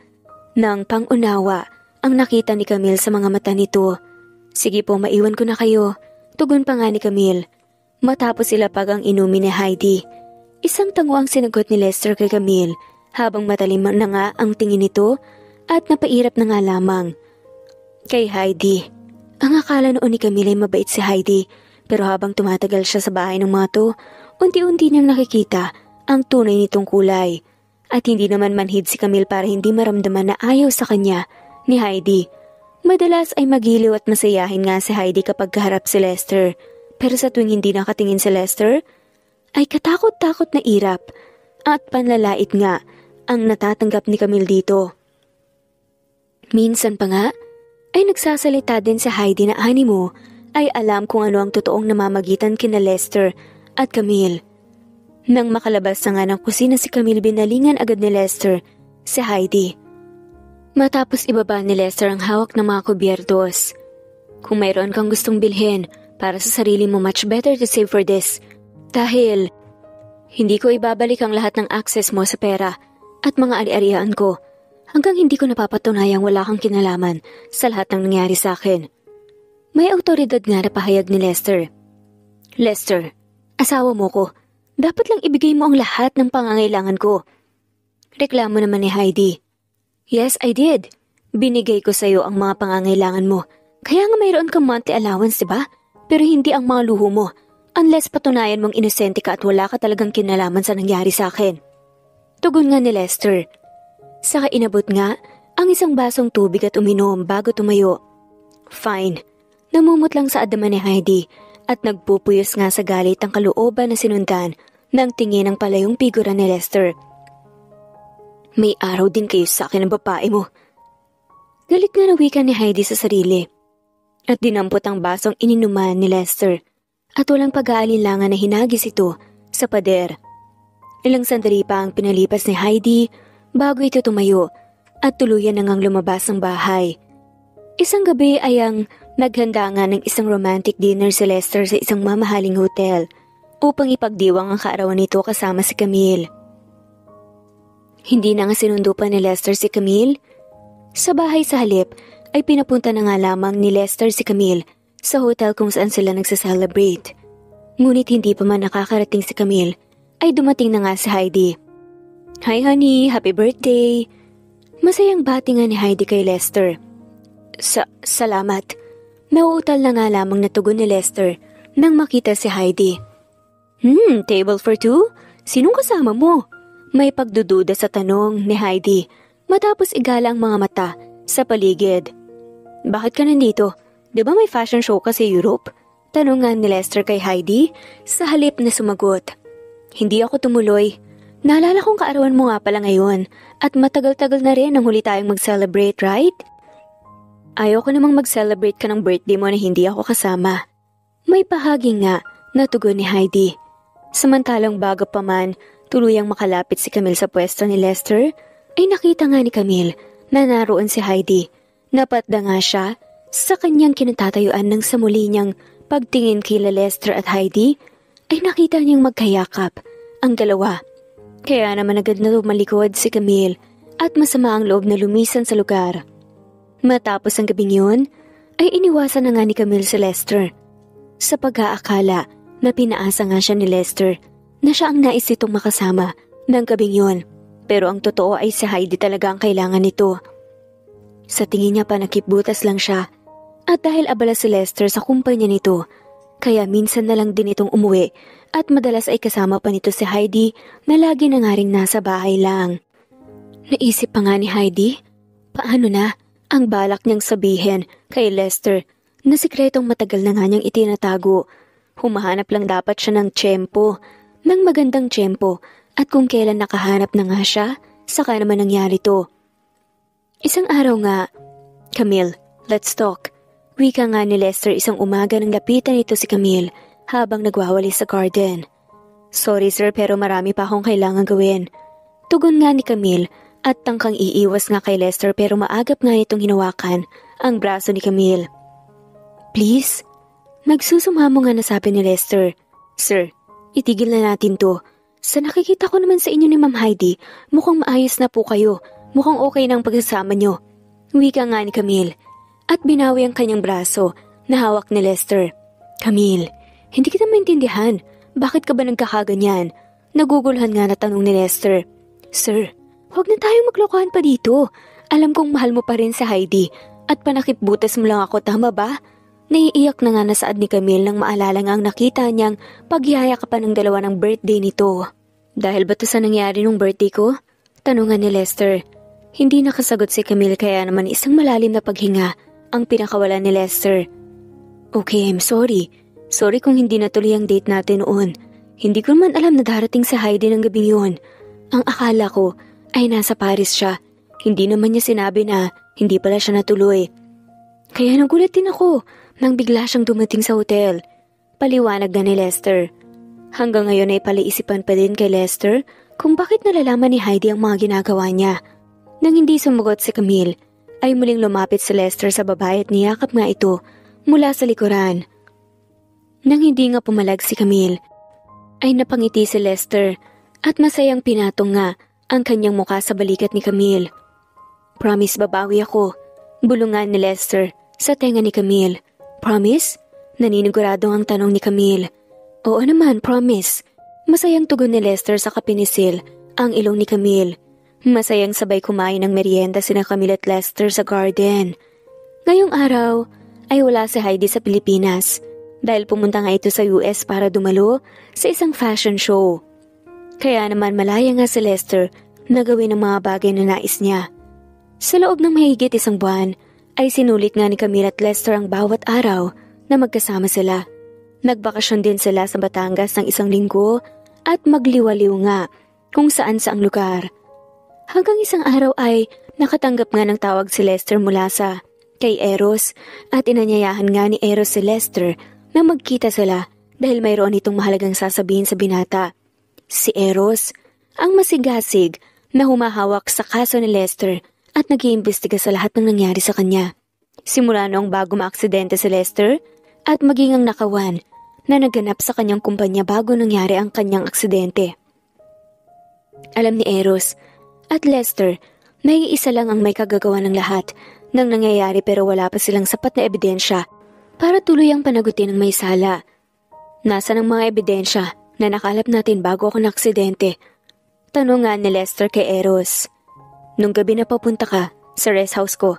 ng pangunawa ang nakita ni Camille sa mga mata nito. "Sige po, maiwan ko na kayo." Tugon pa nga ni Camille. Matapos ilapag ang inumin ni Heidi, isang tango ang sinagot ni Lester kay Camille habang matalim na nga ang tingin nito at napairap na nga lamang. Kay Heidi, ang akala noon ni Camille ay mabait si Heidi, pero habang tumatagal siya sa bahay ng mga to, unti-unti niyang nakikita ang tunay nitong kulay. At hindi naman manhid si Camille para hindi maramdaman na ayaw sa kanya ni Heidi. Madalas ay magiliw at masayahin nga si Heidi kapag kaharap si Lester. Pero sa tuwing hindi nakatingin si Lester, ay katakot-takot na irap at panlalait nga ang natatanggap ni Camille dito. Minsan pa nga, ay nagsasalita din si Heidi na animo ay alam kung ano ang totoong namamagitan kina Lester at Camille. Nang makalabas na nga ng kusina si Camille, binalingan agad ni Lester si Heidi. Matapos ibaba ni Lester ang hawak ng mga kubyertos. "Kung mayroon kang gustong bilhin para sa sarili mo, much better to save for this. Dahil hindi ko ibabalik ang lahat ng access mo sa pera at mga ari-arian ko hanggang hindi ko napapatunayang wala kang kinalaman sa lahat ng nangyari sa akin." May awtoridad nga na pahayag ni Lester. "Lester, asawa mo ko. Dapat lang ibigay mo ang lahat ng pangangailangan ko." Reklamo naman ni Heidi. "Yes, I did. Binigay ko sa'yo ang mga pangangailangan mo. Kaya nga mayroon kang monthly allowance, diba? Pero hindi ang mga luho mo. Unless patunayan mong inosente ka at wala ka talagang kinalaman sa nangyari sa akin." Tugon nga ni Lester. Saka inabot nga ang isang basong tubig at uminom bago tumayo. "Fine." Namumot lang sa adaman ni Heidi at nagpupuyos nga sa galit ang kalooban na sinundan ng tingin ng palayong figura ni Lester. "May araw din kayo sa akin ng babae mo." Galit nga na wika ni Heidi sa sarili at dinampot ang basong ininuman ni Lester at walang pag-aalinlangan na hinagis ito sa pader. Ilang sandali pa ang pinalipas ni Heidi bago ito tumayo at tuluyan na ngang lumabas ng bahay. Isang gabi ay ang naghanda nga ng isang romantic dinner si Lester sa isang mamahaling hotel upang ipagdiwang ang kaarawan nito kasama si Camille. Hindi na nga sinundo pa ni Lester si Camille. Sa bahay sa halip ay pinapunta na nga lamang ni Lester si Camille sa hotel kung saan sila nagsa-celebrate. Ngunit hindi pa man nakakarating si Camille, ay dumating na nga si Heidi. "Hi honey, happy birthday!" Masayang bati nga ni Heidi kay Lester. Salamat. Nauutal na nga lamang na tugon ni Lester nang makita si Heidi. Table for two? Sinong kasama mo? May pagdududa sa tanong ni Heidi matapos igala ang mga mata sa paligid. "Bakit ka nandito? Di ba may fashion show ka sa Europe?" Tanungan ni Lester kay Heidi sa halip na sumagot. "Hindi ako tumuloy. Naalala kong kaarawan mo nga pala ngayon at matagal-tagal na rin ang huli tayong mag-celebrate, right?" "Ayoko namang mag-celebrate ka ng birthday mo na hindi ako kasama." May bahagi nga na tugon ni Heidi. Samantalang bago pa man tuluyang makalapit si Camille sa pwesto ni Lester, ay nakita nga ni Camille na naroon si Heidi. Napatda nga siya sa kanyang kinatatayuan nang sa muli niyang pagtingin kila Lester at Heidi, ay nakita niyang magkayakap ang dalawa. Kaya naman agad na tumalikod si Camille at masama ang loob na lumisan sa lugar. Matapos ang gabing yun, ay iniwasan na nga ni Camille si Lester. Sa pag-aakala na pinaasa nga siya ni Lester na siya ang nais itong makasama ng gabing yun. Pero ang totoo ay si Heidi talaga ang kailangan nito. Sa tingin niya panakipbutas lang siya at dahil abala si Lester sa kumpanya nito, kaya minsan na lang din itong umuwi at madalas ay kasama pa nito si Heidi na lagi na nga ring nasa bahay lang. Naisip pa nga ni Heidi, paano na ang balak niyang sabihin kay Lester na sikretong matagal na nga niyang itinatago. Humahanap lang dapat siya ng tiyempo, ng magandang tiyempo, at kung kailan nakahanap na nga siya, saka naman nangyari to. Isang araw nga, "Camille, let's talk." Wika nga ni Lester isang umaga nang lapitan ito si Camille habang nagwawalis sa garden. "Sorry sir, pero marami pa akong kailangan gawin." Tugon nga ni Camille at tangkang iiwas nga kay Lester pero maagap nga itong hinawakan ang braso ni Camille. "Please?" Nagsusumamo nga na sabi ni Lester. "Sir, itigil na natin to. Sa nakikita ko naman sa inyo ni Ma'am Heidi, mukhang maayos na po kayo. Mukhang okay na ang pagsasama nyo." Wika nga ni Camille at binawi ang kanyang braso na hawak ni Lester. "Camille, hindi kita maintindihan. Bakit ka ba nagkakaganyan?" Naguguluhan nga na tanong ni Lester. "Sir, huwag na tayong maglokohan pa dito. Alam kong mahal mo pa rin si Heidi at panakipbutas mo lang ako, tama ba?" Naiiyak na nga nasaad ni Camille nang maalala nga ang nakita niyang pagyayakapan ng dalawa ng birthday nito. "Dahil ba to sa nangyari nung birthday ko?" Tanungan ni Lester. Hindi nakasagot si Camille kaya naman isang malalim na paghinga ang pinakawalan ni Lester. "Okay, I'm sorry. Sorry kung hindi natuloy ang date natin noon. Hindi ko man alam na darating si Heidi ng gabing yun. Ang akala ko ay nasa Paris siya. Hindi naman niya sinabi na hindi pala siya natuloy. Kaya nagulat din ako nang bigla siyang dumating sa hotel." Paliwanag na ni Lester. Hanggang ngayon ay paliisipan pa din kay Lester kung bakit nalalaman ni Heidi ang mga ginagawa niya. Nang hindi sumagot si Camille, ay muling lumapit si Lester sa babae at niyakap nga ito mula sa likuran. Nang hindi nga pumalag si Camille, ay napangiti si Lester at masayang pinatong nga ang kanyang mukha sa balikat ni Camille. "Promise babawi ako," bulungan ni Lester sa tenga ni Camille. "Promise?" Naninigurado ang tanong ni Camille. "Oo naman, promise." Masayang tugon ni Lester sa kapinisil ang ilong ni Camille. Masayang sabay kumain ng merienda sina Camille at Lester sa garden. Ngayong araw ay wala si Heidi sa Pilipinas dahil pumunta nga ito sa US para dumalo sa isang fashion show. Kaya naman malaya nga si Lester na gawin ang mga bagay na nais niya. Sa loob ng mahigit isang buwan ay sinulit nga ni Camille at Lester ang bawat araw na magkasama sila. Nagbakasyon din sila sa Batangas ng isang linggo at magliwaliw nga kung saan saang lugar. Hanggang isang araw ay nakatanggap nga ng tawag si Lester mula sa kay Eros at inanyayahan nga ni Eros si Lester na magkita sila dahil mayroon itong mahalagang sasabihin sa binata. Si Eros, ang masigasig na humahawak sa kaso ni Lester at nag-iimbestiga sa lahat ng nangyari sa kanya. Simula noong bago maaksidente si Lester at maging ang nakawan na naganap sa kanyang kumpanya bago nangyari ang kanyang aksidente. Alam ni Eros at Lester na iisa lang ang may kagagawa ng lahat ng nangyayari pero wala pa silang sapat na ebidensya para tuluyang panagutin ang may sala. Nasaan ang mga ebidensya na nakalap natin bago ako naksidente? Tanong nga ni Lester kay Eros. Nung gabi na papunta ka sa rest house ko,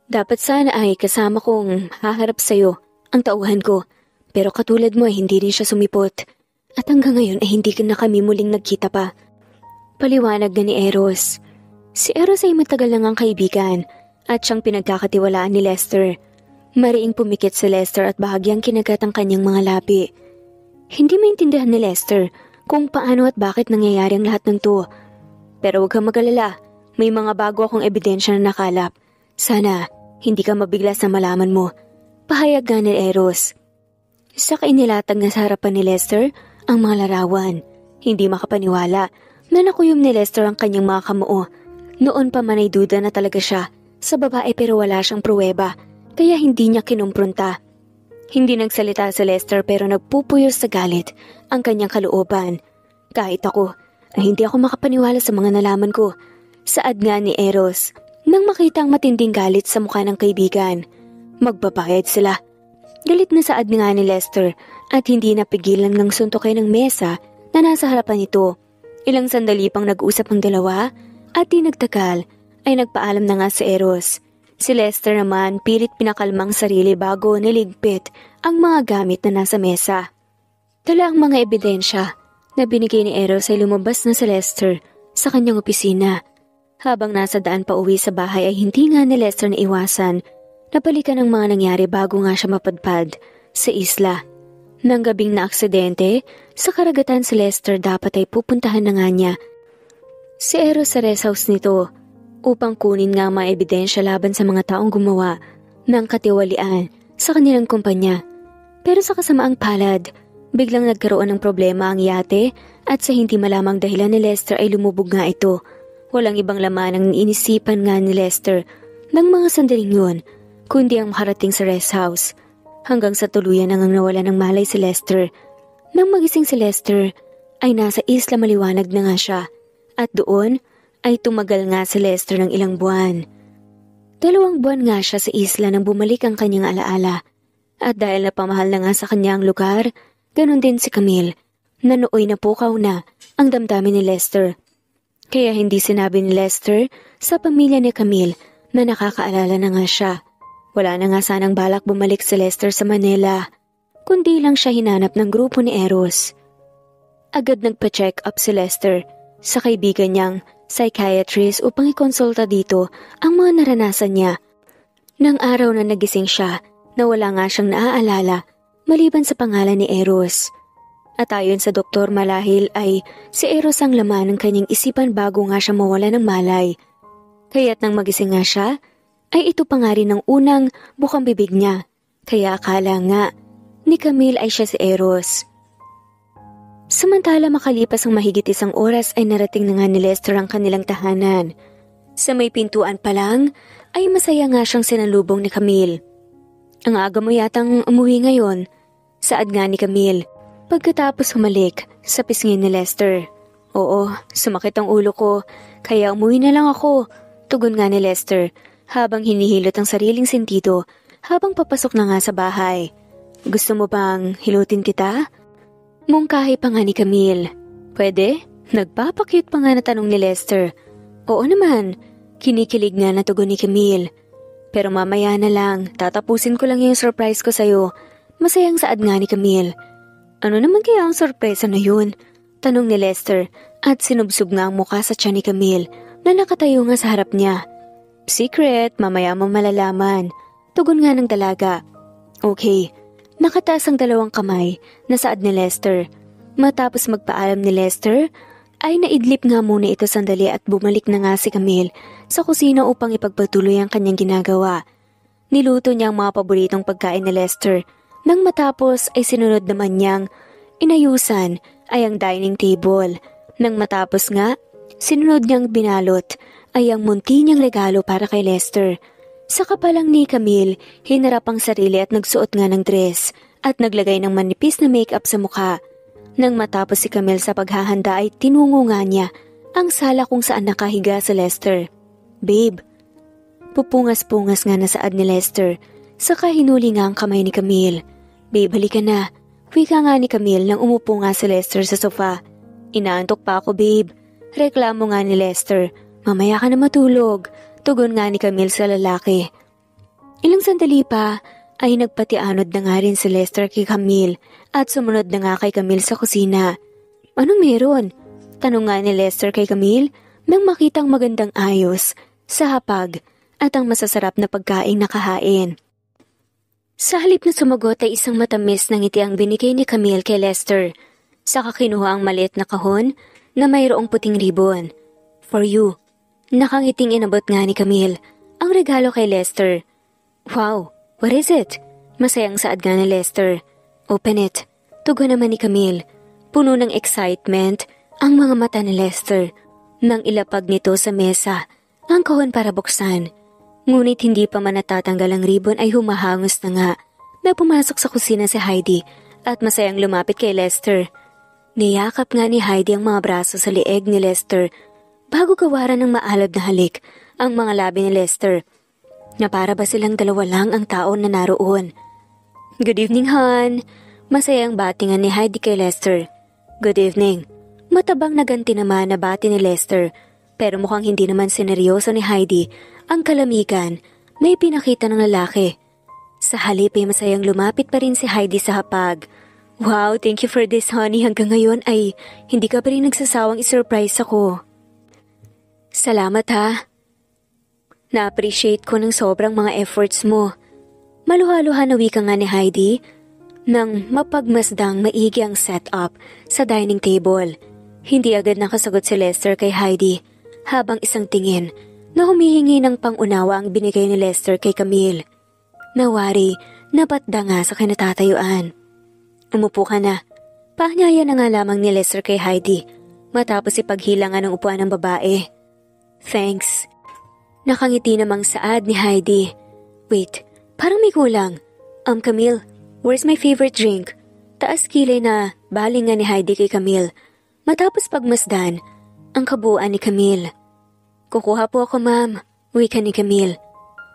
dapat sana ay kasama kong haharap sa'yo ang tauhan ko. Pero katulad mo ay hindi rin siya sumipot. At hanggang ngayon ay hindi na kami muling nagkita pa. Paliwanag na ni Eros. Si Eros ay matagal nang ang kaibigan at siyang pinagkakatiwalaan ni Lester. Mariing pumikit si Lester at bahagyang kinagat ang kanyang mga labi. Hindi maintindihan ni Lester kung paano at bakit nangyayari ang lahat ng to. Pero huwag kang mag-alala, may mga bago akong ebidensya na nakalap. Sana hindi ka mabigla sa malaman mo. Pahayag nga ni Eros. Saka inilatag na sa harapan ni Lester ang mga larawan. Hindi makapaniwala na nakuyom ni Lester ang kanyang mga kamuo. Noon pa man ay duda na talaga siya sa babae pero wala siyang pruweba. Kaya hindi niya kinumpronta. Hindi nagsalita si Lester pero nagpupuyos sa galit ang kanyang kalooban. Kahit ako, ay hindi ako makapaniwala sa mga nalaman ko. Saad nga ni Eros nang makita ang matinding galit sa mukha ng kaibigan. Magbabayad sila. Galit na saad nga ni Lester at hindi napigilan ng suntukin ng mesa na nasa harapan nito. Ilang sandali pang nag-usap ang dalawa at di nagtagal ay nagpaalam na nga si Eros. Si Lester naman pilit pinakalmang sarili bago niligpit ang mga gamit na nasa mesa. Dala ang mga ebidensya na binigay ni Eros ay lumabas na si Lester sa kanyang opisina. Habang nasa daan pa uwi sa bahay ay hindi nga ni Lester na iwasan na balikan ang mga nangyari bago nga siya mapadpad sa isla. Nang gabing na aksidente, sa karagatan si Lester dapat ay pupuntahan na nga niya si Eros sa rest house nito upang kunin nga ang mga ebidensya laban sa mga taong gumawa ng katiwalian sa kanilang kumpanya. Pero sa kasamaang palad, biglang nagkaroon ng problema ang yate at sa hindi malamang dahilan ni Lester ay lumubog nga ito. Walang ibang laman ang inisipan nga ni Lester ng mga sandaling yun, kundi ang makarating sa rest house. Hanggang sa tuluyan nang nawala ng malay si Lester. Nang magising si Lester, ay nasa isla maliwanag na nga siya at doon ay tumagal nga si Lester ng ilang buwan. 2 buwan nga siya sa isla nang bumalik ang kanyang alaala. At dahil napamahal na nga sa kanya ang lugar, ganun din si Camille, na nooy napukaw na ang damdamin ni Lester. Kaya hindi sinabi ni Lester sa pamilya ni Camille na nakakaalala na nga siya. Wala na nga sanang balak bumalik si Lester sa Manila, kundi lang siya hinanap ng grupo ni Eros. Agad nagpa-check up si Lester sa kaibigan niyang psychiatrist upang ikonsulta dito ang mga naranasan niya. Nang araw na nagising siya na wala nga siyang naaalala maliban sa pangalan ni Eros. At ayon sa doktor malahil ay si Eros ang laman ng kanyang isipan bago nga siya mawala ng malay. Kaya't nang magising nga siya, ay ito pa nga rin ang unang bukang bibig niya. Kaya akala nga ni Camille ay siya si Eros. Samantala makalipas ang mahigit 1 oras ay narating na nga ni Lester ang kanilang tahanan. Sa may pintuan pa lang ay masaya nga siyang sinalubong ni Camille. Ang aga mo yatang umuwi ngayon, saad nga ni Camille pagkatapos humalik sa pisngin ni Lester. Oo, sumakit ang ulo ko kaya umuwi na lang ako, tugon nga ni Lester habang hinihilot ang sariling sentido habang papasok na nga sa bahay. Gusto mo bang hilutin kita? Mungkahi pa nga ni Camille. Pwede? Nagpapakyut pa nga na tanong ni Lester. Oo naman, kinikilig nga na tugon ni Camille. Pero mamaya na lang, tatapusin ko lang yung surprise ko sa'yo. Masayang saad nga ni Camille. Ano naman kaya ang sorpresa na yun? Tanong ni Lester at sinubsob nga ang mukha sa tiyan ni Camille na nakatayo nga sa harap niya. Secret, mamaya mo malalaman. Tugon nga ng dalaga. Okay. Nakataas ang 2 kamay na saad ni Lester. Matapos magpaalam ni Lester, ay naidlip nga muna ito sandali at bumalik na nga si Camille sa kusina upang ipagpatuloy ang kanyang ginagawa. Niluto niya ang mga paboritong pagkain ni Lester. Nang matapos ay sinunod naman niyang inayusan ay ang dining table. Nang matapos nga, sinunod niyang binalot ay ang munti niyang regalo para kay Lester. Sa kapalang ni Camille, hinarap ang sarili at nagsuot nga ng dress at naglagay ng manipis na makeup sa mukha. Nang matapos si Camille sa paghahanda ay tinungo nga niya ang sala kung saan nakahiga si Lester. Babe, pupungas-pungas nga na saad ni Lester, saka hinuli nga ang kamay ni Camille. Babe, halika na, Wika nga ni Camille nang umupo nga si Lester sa sofa. Inaantok pa ako, babe. Reklamo nga ni Lester. Mamaya ka na matulog. Tugon nga ni Camille sa lalaki. Ilang sandali pa ay nagpatianod na nga rin si Lester kay Camille at sumunod na nga kay Camille sa kusina. Anong meron? Tanong nga ni Lester kay Camille nang makitang magandang ayos sa hapag at ang masasarap na pagkaing nakahain. Sa halip na sumagot ay isang matamis na ngiti ang binigay ni Camille kay Lester. Saka kinuha ang maliit na kahon na mayroong puting ribbon. For you. Nakangiting inabot nga ni Camille ang regalo kay Lester. Wow, what is it? Masayang saad nga ni Lester. Open it. Tugon naman ni Camille. Puno ng excitement ang mga mata ni Lester nang ilapag nito sa mesa ang kahon para buksan. Ngunit hindi pa man natatanggal ang ribbon ay humahangos na nga na pumasok sa kusina si Heidi at masayang lumapit kay Lester. Niyakap nga ni Heidi ang mga braso sa leeg ni Lester bago gawaran ng maalab na halik ang mga labi ni Lester na para ba silang dalawa lang ang tao na naroon. Good evening, hon. Masayang batingan ni Heidi kay Lester. Good evening. Matabang naganti naman na bati ni Lester pero mukhang hindi naman sineryoso ni Heidi ang kalamigan na ipinakita ng lalaki. Sa halip ay masayang lumapit pa rin si Heidi sa hapag. Wow, thank you for this, honey. Hanggang ngayon ay hindi ka pa rin nagsasawang isurprise ako. Salamat ha. Na-appreciate ko ng sobrang mga efforts mo. Maluha-luha na wika nga ni Heidi nang mapagmasdang maigi ang setup sa dining table. Hindi agad nakasagot si Lester kay Heidi habang isang tingin na humihingi ng pangunawa ang binigay ni Lester kay Camille. Nawari, napatda nga sa kinatatayuan. Umupo ka na. Paanyaya na nga lamang ni Lester kay Heidi matapos ipaghilangan ng upuan ng babae. Thanks. Nakangiti namang saad ni Heidi. Wait, parang may kulang. Camille, where's my favorite drink? Taas kilay na baling nga ni Heidi kay Camille matapos pagmasdan ang kabuuan ni Camille. Kukuha po ako, ma'am. Wika ni Camille.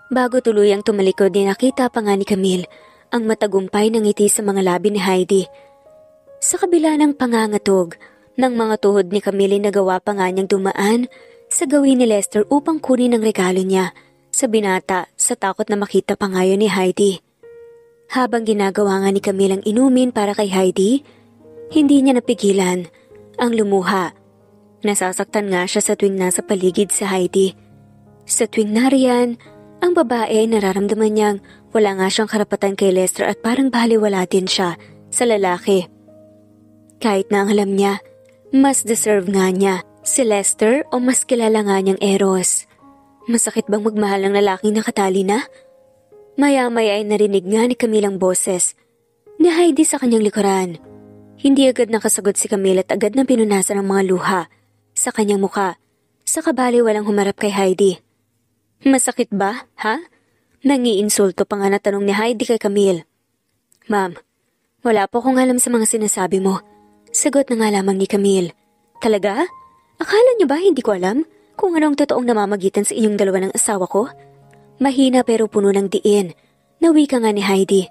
Bago tuluyang tumalikod din nakita pa nga ni Camille ang matagumpay ng ngiti sa mga labi ni Heidi. Sa kabila ng pangangatog ng mga tuhod ni Camille nagawa pa nga niyang dumaan sa gawin ni Lester upang kunin ang regalo niya sa binata sa takot na makita pa ngayon ni Heidi. Habang ginagawa nga ni Camille ang inumin para kay Heidi, hindi niya napigilan ang lumuha. Nasasaktan nga siya sa tuwing nasa paligid si Heidi. Sa tuwing nariyan, ang babae ay nararamdaman niyang wala nga siyang karapatan kay Lester at parang baliwala din siya sa lalaki. Kahit na ang alam niya, mas deserve nga niya si Lester o mas kilala nga niyang Eros. Masakit bang magmahal ng lalaking nakatali na? Maya-maya ay narinig nga ni Camille ang boses ni Heidi sa kanyang likuran. Hindi agad nakasagot si Camille at agad na pinunasan ang mga luha sa kanyang muka. Sa kabali walang humarap kay Heidi. Masakit ba, ha? Nangiinsulto pa nga na tanong ni Heidi kay Camille. Ma'am, wala po akong alam sa mga sinasabi mo. Sagot na nga lamang ni Camille. Talaga? Akala niyo ba hindi ko alam kung anong totoong namamagitan sa inyong dalawa ng asawa ko? Mahina pero puno ng diin. Nawi ka nga ni Heidi.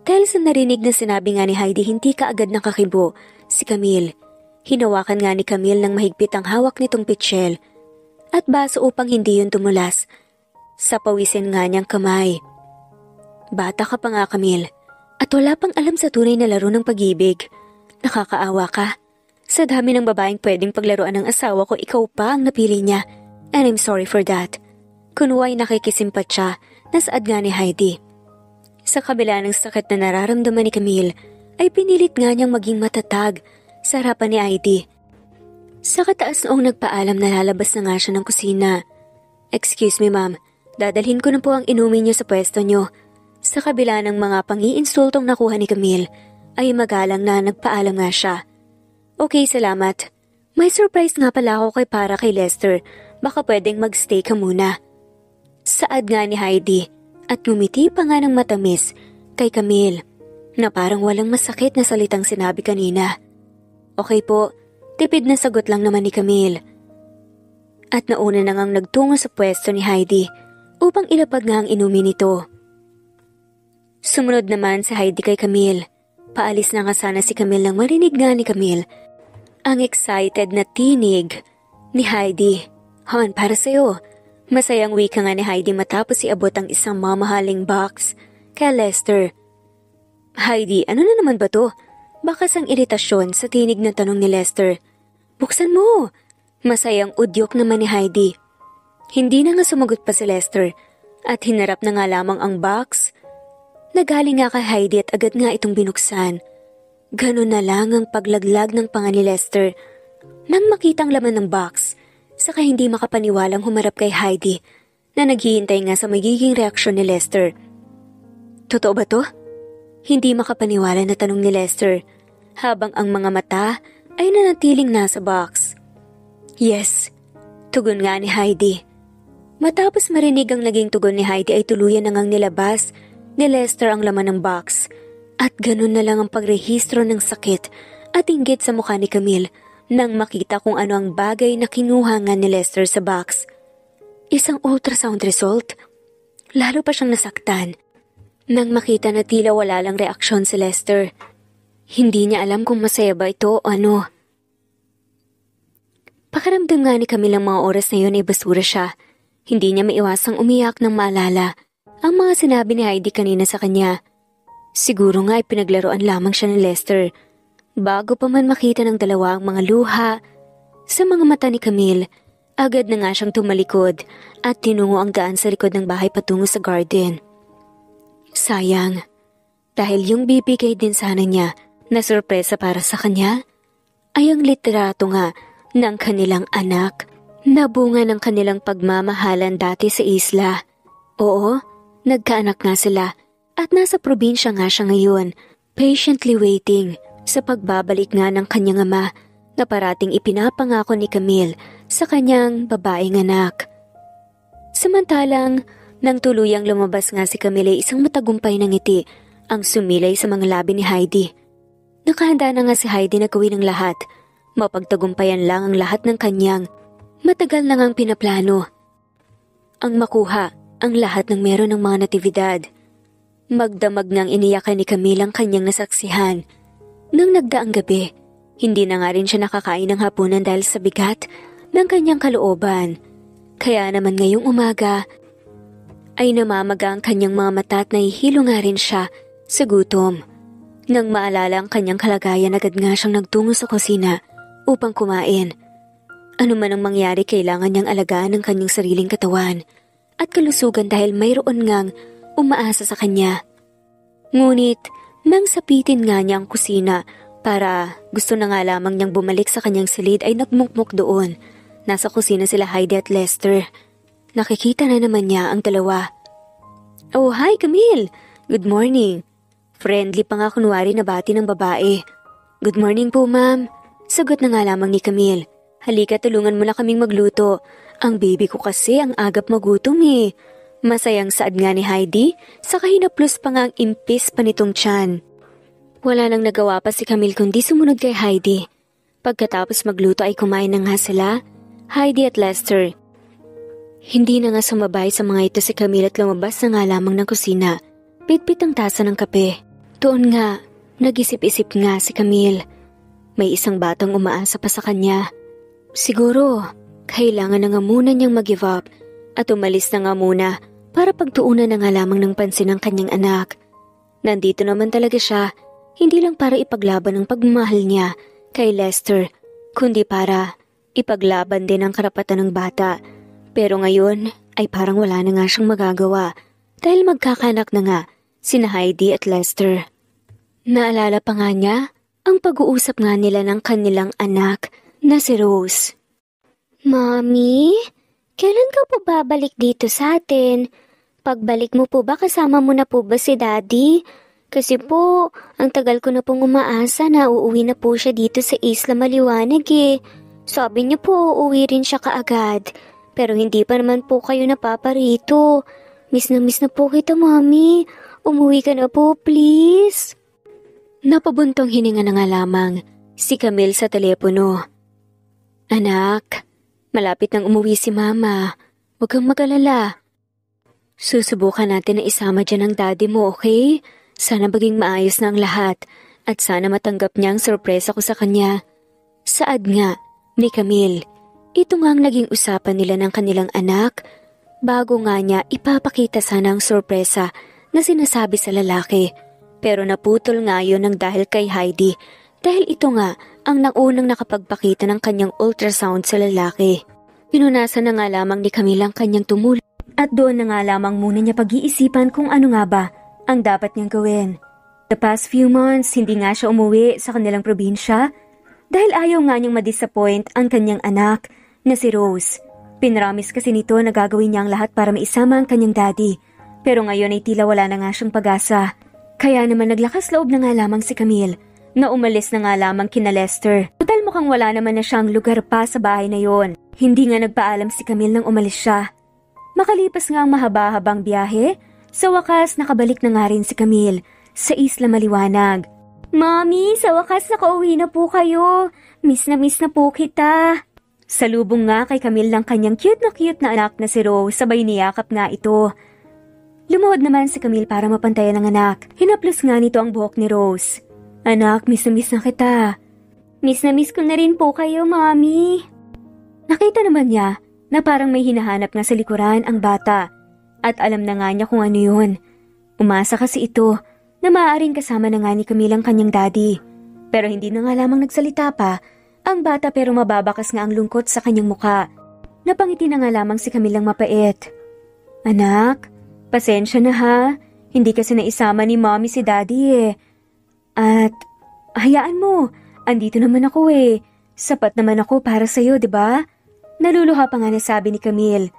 Dahil sa narinig na sinabi nga ni Heidi hindi ka agad nakakibo si Camille. Hinawakan nga ni Camille ng mahigpit ang hawak nitong pitsyel at baso upang hindi yun tumulas sa pawisin nga niyang kamay. Bata ka pa nga, Camille, at wala pang alam sa tunay na laro ng pag-ibig. Nakakaawa ka. Sa dami ng babaeng pwedeng paglaruan ng asawa ko, ikaw pa ang napili niya. And I'm sorry for that. Kunwa'y nakikisimpat siya na saad nga ni Heidi. Sa kabila ng sakit na nararamdaman ni Camille, ay pinilit nga niyang maging matatag sa harapan ni Heidi. Sa kataas noong nagpaalam na lalabas na nga siya ng kusina. Excuse me, ma'am. Dadalhin ko na po ang inumin niyo sa pwesto niyo. Sa kabila ng mga pangiinsultong nakuha ni Camille, ay magalang na nagpaalam nga siya. Okay, salamat. May surprise nga pala ako para kay Lester. Baka pwedeng magstay ka muna. Saad nga ni Heidi at ngumiti pa nga ng matamis kay Camille na parang walang masakit na salitang sinabi kanina. Okay po, tipid na sagot lang naman ni Camille. At nauna na ngang nagtungo sa pwesto ni Heidi upang ilapag nga ang inumin nito. Sumunod naman si Heidi kay Camille. Paalis na nga sana si Camille nang marinig nga ni Camille ang excited na tinig ni Heidi. "Han, para sa'yo." Masayang wika nga ni Heidi matapos iabot ang isang mamahaling box kay Lester. "Heidi, ano na naman ba to?" Bakas ang iritasyon sa tinig na tanong ni Lester. "Buksan mo!" Masayang udyok naman ni Heidi. Hindi na nga sumagot pa si Lester at hinarap na nga lamang ang box. Nagaling nga kay Heidi at agad nga itong binuksan. Ganon na lang ang paglaglag ng panga ni Lester. Nang makitang laman ng box, saka hindi makapaniwalang humarap kay Heidi na naghihintay nga sa magiging reaksyon ni Lester. "Totoo ba to?" Hindi makapaniwala na tanong ni Lester habang ang mga mata ay nanatiling nasa box. "Yes," tugon nga ni Heidi. Matapos marinig ang naging tugon ni Heidi ay tuluyan na ngang nilabas ni Lester ang laman ng box. At ganun na lang ang pagrehistro ng sakit at inggit sa mukha ni Camille nang makita kung ano ang bagay na kinuha nga ni Lester sa box. Isang ultrasound result? Lalo pa siyang nasaktan nang makita na tila wala lang reaksyon si Lester. Hindi niya alam kung masaya ba ito o ano. Pakiramdam nga ni Camille ang mga oras na yun ay basura siya. Hindi niya maiwasang umiyak nang maalala ang mga sinabi ni Heidi kanina sa kanya. Siguro nga ay pinaglaruan lamang siya ni Lester. Bago pa man makita ng dalawa ang mga luha sa mga mata ni Camille, agad na nga siyang tumalikod at tinungo ang daan sa likod ng bahay patungo sa garden. Sayang, dahil yung bibigay din sana niya na sorpresa para sa kanya ay ang litrato nga ng kanilang anak na bunga ng kanilang pagmamahalan dati sa isla. Oo, nagkaanak nga sila. At nasa probinsya nga siya ngayon, patiently waiting sa pagbabalik nga ng kanyang ama na parating ipinapangako ni Camille sa kanyang babaeng anak. Samantalang, nang tuluyang lumabas nga si Camille, isang matagumpay na ngiti ang sumilay sa mga labi ni Heidi. Nakahanda na nga si Heidi na gawin ang lahat. Mapagtagumpayan lang ang lahat ng kanyang matagal na ngang pinaplano. Ang makuha ang lahat ng meron ng mga natividad. Magdamag nang iniyakan ni Camille ang kanyang nasaksihan. Nang nagdaang gabi, hindi na nga rin siya nakakain ng hapunan dahil sa bigat ng kanyang kalooban. Kaya naman ngayong umaga, ay namamaga ang kanyang mga mata at nahihilo nga rin siya sa gutom. Nang maalala ang kanyang kalagayan, agad nga siyang nagtungo sa kusina upang kumain. Ano man ang mangyari, kailangan niyang alagaan ang kanyang sariling katawan at kalusugan dahil mayroon ngang umaasa sa kanya. Ngunit, nang sapitin nga niya ang kusina para gusto na nga lamang niyang bumalik sa kanyang silid ay nagmukmuk doon. Nasa kusina sila Heidi at Lester. Nakikita na naman niya ang dalawa. "Oh, hi Camille! Good morning." Friendly pa nga kunwari na bati ng babae. "Good morning po ma'am." Sagot na nga lamang ni Camille. "Halika, tulungan mo na kaming magluto. Ang baby ko kasi ang agap magutom eh." Masayang saad nga ni Heidi, saka hinaplos pa nga ang impis pa nitong tiyan. Wala nang nagawa pa si Camille kundi sumunod kay Heidi. Pagkatapos magluto ay kumain na nga sila, Heidi at Lester. Hindi na nga sumabay sa mga ito si Camille at lumabas na nga lamang ng kusina. Pitpit ang tasa ng kape. Doon nga, nag-isip-isip nga si Camille. May isang batang umaasa pa sa kanya. Siguro, kailangan na nga muna niyang mag-give up at umalis na nga muna para pagtuunan na nga lamang ng pansin ng kanyang anak. Nandito naman talaga siya, hindi lang para ipaglaban ang pagmamahal niya kay Lester, kundi para ipaglaban din ang karapatan ng bata. Pero ngayon ay parang wala na nga siyang magagawa dahil magkakanak na nga sina Heidi at Lester. Naalala pa nga niya ang pag-uusap nga nila ng kanilang anak na si Rose. "Mommy, kailan ka po babalik dito sa atin? Pagbalik mo po ba kasama mo na po ba si Daddy? Kasi po, ang tagal ko na pong umaasa na uuwi na po siya dito sa Isla Maliwanag eh. Sabi niya po uuwi rin siya kaagad. Pero hindi pa naman po kayo napaparito. Miss na po kita, Mommy. Umuwi ka na po, please." Napabuntong hininga na nga lamang si Camille sa telepono. "Anak, malapit nang umuwi si Mama. Huwag kang mag-alala. Susubukan natin na isama dyan ang daddy mo, okay? Sana maging maayos na ang lahat. at sana matanggap niya ang sorpresa ko sa kanya. Saad nga ni Camille, ito nga ang naging usapan nila ng kanilang anak bago nga niya ipapakita sana ang sorpresa na sinasabi sa lalaki. Pero naputol nga yun ng dahil kay Heidi dahil ito nga ang naunang nakapagpakita ng kanyang ultrasound sa lalaki. Pinunasan na nga lamang ni Camille ang kanyang tumulong at doon na nga lamang muna niya pag-iisipan kung ano nga ba ang dapat niyang gawin. The past few months, hindi nga siya umuwi sa kanilang probinsya dahil ayaw nga niyang ma-disappoint ang kanyang anak na si Rose. Pinramis kasi nito na gagawin niya ang lahat para maisama ang kanyang daddy. Pero ngayon ay tila wala na nga siyang pag-asa. Kaya naman naglakas loob na nga lamang si Camille na umalis na nga lamang kina Lester. Total mukhang wala naman na siyang lugar pa sa bahay na yon. Hindi nga nagpaalam si Camille nang umalis siya. Makalipas nga ang mahaba-habang biyahe, sa wakas nakabalik na nga rin si Camille sa Isla Maliwanag. Mommy, sa wakas nakauwi na po kayo. Miss na po kita. Salubong nga kay Camille ng kanyang cute na anak na si Rose, sabay niyakap nga ito. Lumuhod naman si Camille para mapantayan ng anak. Hinaplos nga nito ang buhok ni Rose. Anak, miss na kita. Miss ko na rin po kayo, Mommy. Nakita naman niya na parang may hinahanap nga sa likuran ang bata at alam na nga niya kung ano yun. Umasa kasi ito na maaaring kasama na nga ni Camille ang kanyang daddy. Pero hindi na nga lamang nagsalita pa ang bata pero mababakas nga ang lungkot sa kanyang muka. Napangiti na nga lamang si Camille ang mapait. Anak, pasensya na ha. Hindi kasi naisama ni mommy si daddy eh. At hayaan mo, andito naman ako eh. Sapat naman ako para sa'yo, di ba? Naluluha pa nga nasabi ni Camille.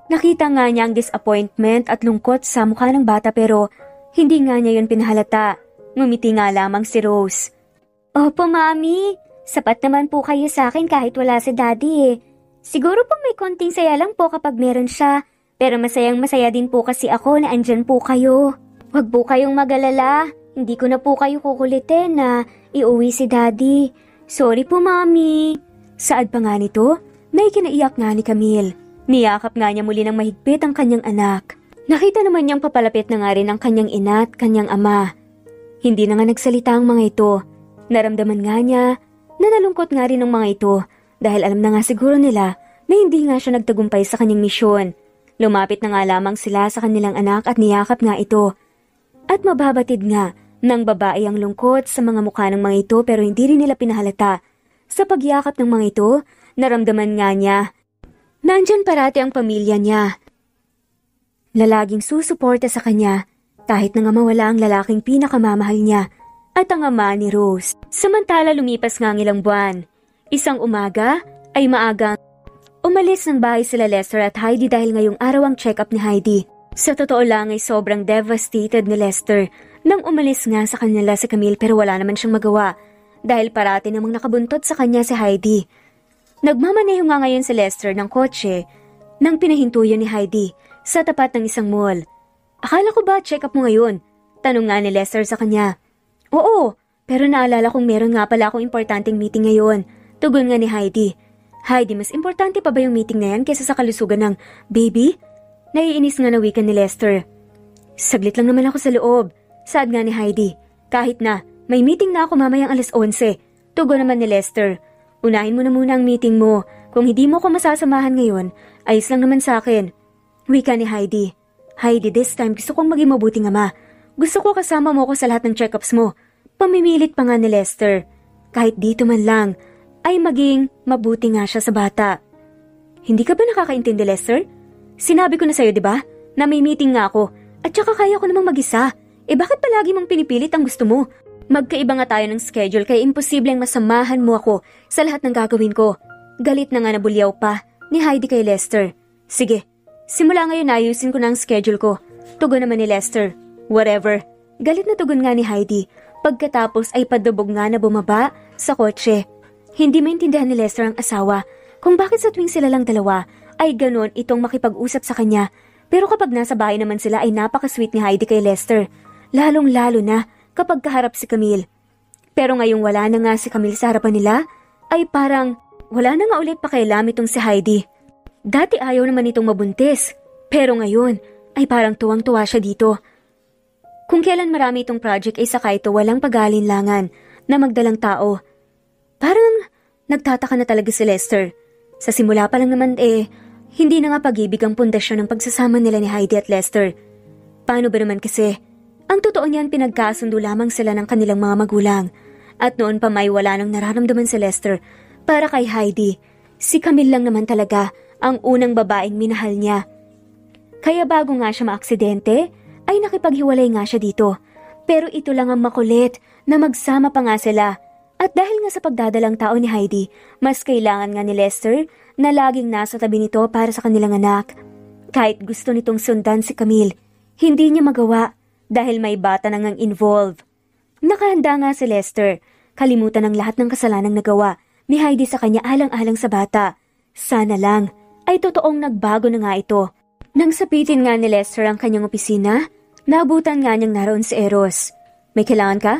Nakita nga niya ang disappointment at lungkot sa mukha ng bata pero hindi nga niya yun pinahalata. Ngumiti nga lamang si Rose. Opo, Mami. Sapat naman po kayo sa akin kahit wala si Daddy eh. Siguro po may konting saya lang po kapag meron siya. Pero masayang-masaya din po kasi ako na andyan po kayo. Huwag po kayong mag-alala. Hindi ko na po kayo kukulitin na iuwi si Daddy. Sorry po, Mami. Saad pa nga nito, may kinaiyak nga ni Camille. Niyakap nga niya muli ng mahigpit ang kanyang anak. Nakita naman niyang papalapit na nga rin ang kanyang ina at kanyang ama. Hindi na nga nagsalita ang mga ito. Naramdaman nga niya na nalungkot nga rin ang mga ito dahil alam na nga siguro nila na hindi nga siya nagtagumpay sa kanyang misyon. Lumapit na nga lamang sila sa kanilang anak at niyakap nga ito. At mababatid nga ng babae ang lungkot sa mga mukha ng mga ito pero hindi rin nila pinahalata. Sa pagyakap ng mga ito, naramdaman nga niya nandyan parati ang pamilya niya. Lalaging susuporta sa kanya kahit na nga mawala ang lalaking pinakamamahal niya at ang ama ni Rose. Samantala lumipas nga ang ilang buwan. Isang umaga ay maagang umalis ng bahay sila Lester at Heidi dahil ngayong araw ang check-up ni Heidi. Sa totoo lang ay sobrang devastated ni Lester nang umalis nga sa kanila si Camille pero wala naman siyang magawa dahil parati namang nakabuntot sa kanya si Heidi. Nagmamaneho nga ngayon si Lester ng kotse nang pinahintuyan ni Heidi sa tapat ng isang mall. Akala ko ba check-up mo ngayon? Tanong nga ni Lester sa kanya. Oo, pero naalala kong meron nga pala akong importanteng meeting ngayon. Tugon nga ni Heidi. Heidi, mas importante pa ba yung meeting na yan kaysa sa kalusugan ng baby? Naiinis nga na wika ni Lester. Saglit lang naman ako sa loob. Saad nga ni Heidi. Kahit na, may meeting na ako mamayang 11:00. Tugon naman ni Lester. Unahin mo na muna ang meeting mo. Kung hindi mo ko masasamahan ngayon, ayos lang naman sa akin. Wika ni Heidi. Heidi, this time gusto kong maging mabuting ama. Gusto ko kasama mo ko sa lahat ng check-ups mo. Pamimilit pa nga ni Lester. Kahit dito man lang, ay maging mabuti nga siya sa bata. Hindi ka ba nakakaintindi, Lester? Sinabi ko na sa'yo, di ba? Na may meeting nga ako. At saka kaya ko namang mag-isa. Bakit palagi mong pinipilit ang gusto mo? Magkaiba nga tayo ng schedule kaya imposibleng masamahan mo ako sa lahat ng gagawin ko. Galit na nga nabulyaw pa ni Heidi kay Lester. Sige, simula ngayon ayusin ko na ang schedule ko. Tugon naman ni Lester. Whatever. Galit na tugon nga ni Heidi. Pagkatapos ay padubog nga na bumaba sa kotse. Hindi maintindihan ni Lester ang asawa kung bakit sa tuwing sila lang dalawa ay ganon itong makipag-usap sa kanya. Pero kapag nasa bahay naman sila ay napaka-sweet ni Heidi kay Lester. Lalong-lalo na kapag kaharap si Camille. Pero ngayong wala na nga si Camille sa harapan nila, ay parang wala na nga ulit pakialam itong si Heidi. Dati ayaw naman itong mabuntis, pero ngayon ay parang tuwang-tuwa siya dito. Kung kailan marami itong project ay saka ito walang pag-aalinlangan na magdalang tao. Parang nagtataka na talaga si Lester. Sa simula pa lang naman hindi na nga pag-ibig ang pundasyon ng pagsasama nila ni Heidi at Lester. Paano ba naman kasi? Ang totoo niyan pinagkasundo lamang sila ng kanilang mga magulang. At noon pa may wala nang nararamdaman si Lester para kay Heidi. Si Camille lang naman talaga ang unang babaeng minahal niya. Kaya bago nga siya maaksidente, ay nakipaghiwalay nga siya dito. Pero ito lang ang makulit na magsama pa nga sila. At dahil nga sa pagdadalang tao ni Heidi, mas kailangan nga ni Lester na laging nasa tabi nito para sa kanilang anak. Kahit gusto nitong sundan si Camille, hindi niya magawa dahil may bata na ngang involved. Nakahanda nga si Lester, kalimutan ang lahat ng kasalanang nagawa ni Heidi sa kanya alang-alang sa bata. Sana lang ay totoong nagbago na nga ito. Nang sapitin nga ni Lester ang kanyang opisina, naabutan nga niyang naroon si Eros. May kailangan ka?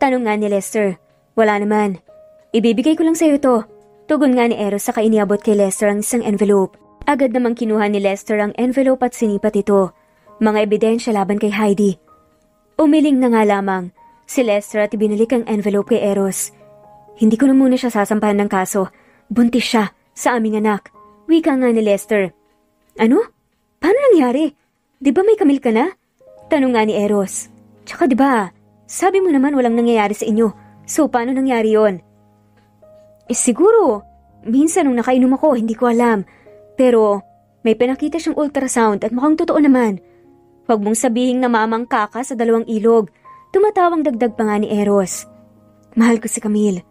Tanong nga ni Lester. Wala naman. Ibibigay ko lang sa'yo ito. Tugon nga ni Eros saka iniabot kay Lester ang isang envelope. Agad namang kinuha ni Lester ang envelope at sinipat ito. Mga ebidensya laban kay Heidi. Umiling na nga lamang si Lester at ibinalik ang envelope kay Eros. Hindi ko na muna siya sasampahan ng kaso. Buntis siya sa aming anak. Wika nga ni Lester. Ano? Paano nangyari? Di ba may Camille ka na? Tanong nga ni Eros. Tsaka di ba, sabi mo naman walang nangyayari sa inyo. So paano nangyari yon? Siguro, minsan nung nakainom ako, hindi ko alam. Pero may pinakita siyang ultrasound at mukhang totoo naman. Huwag mong sabihing namamangka ka sa 2 ilog. Tumatawang dagdag pa nga ni Eros. Mahal ko si Camille.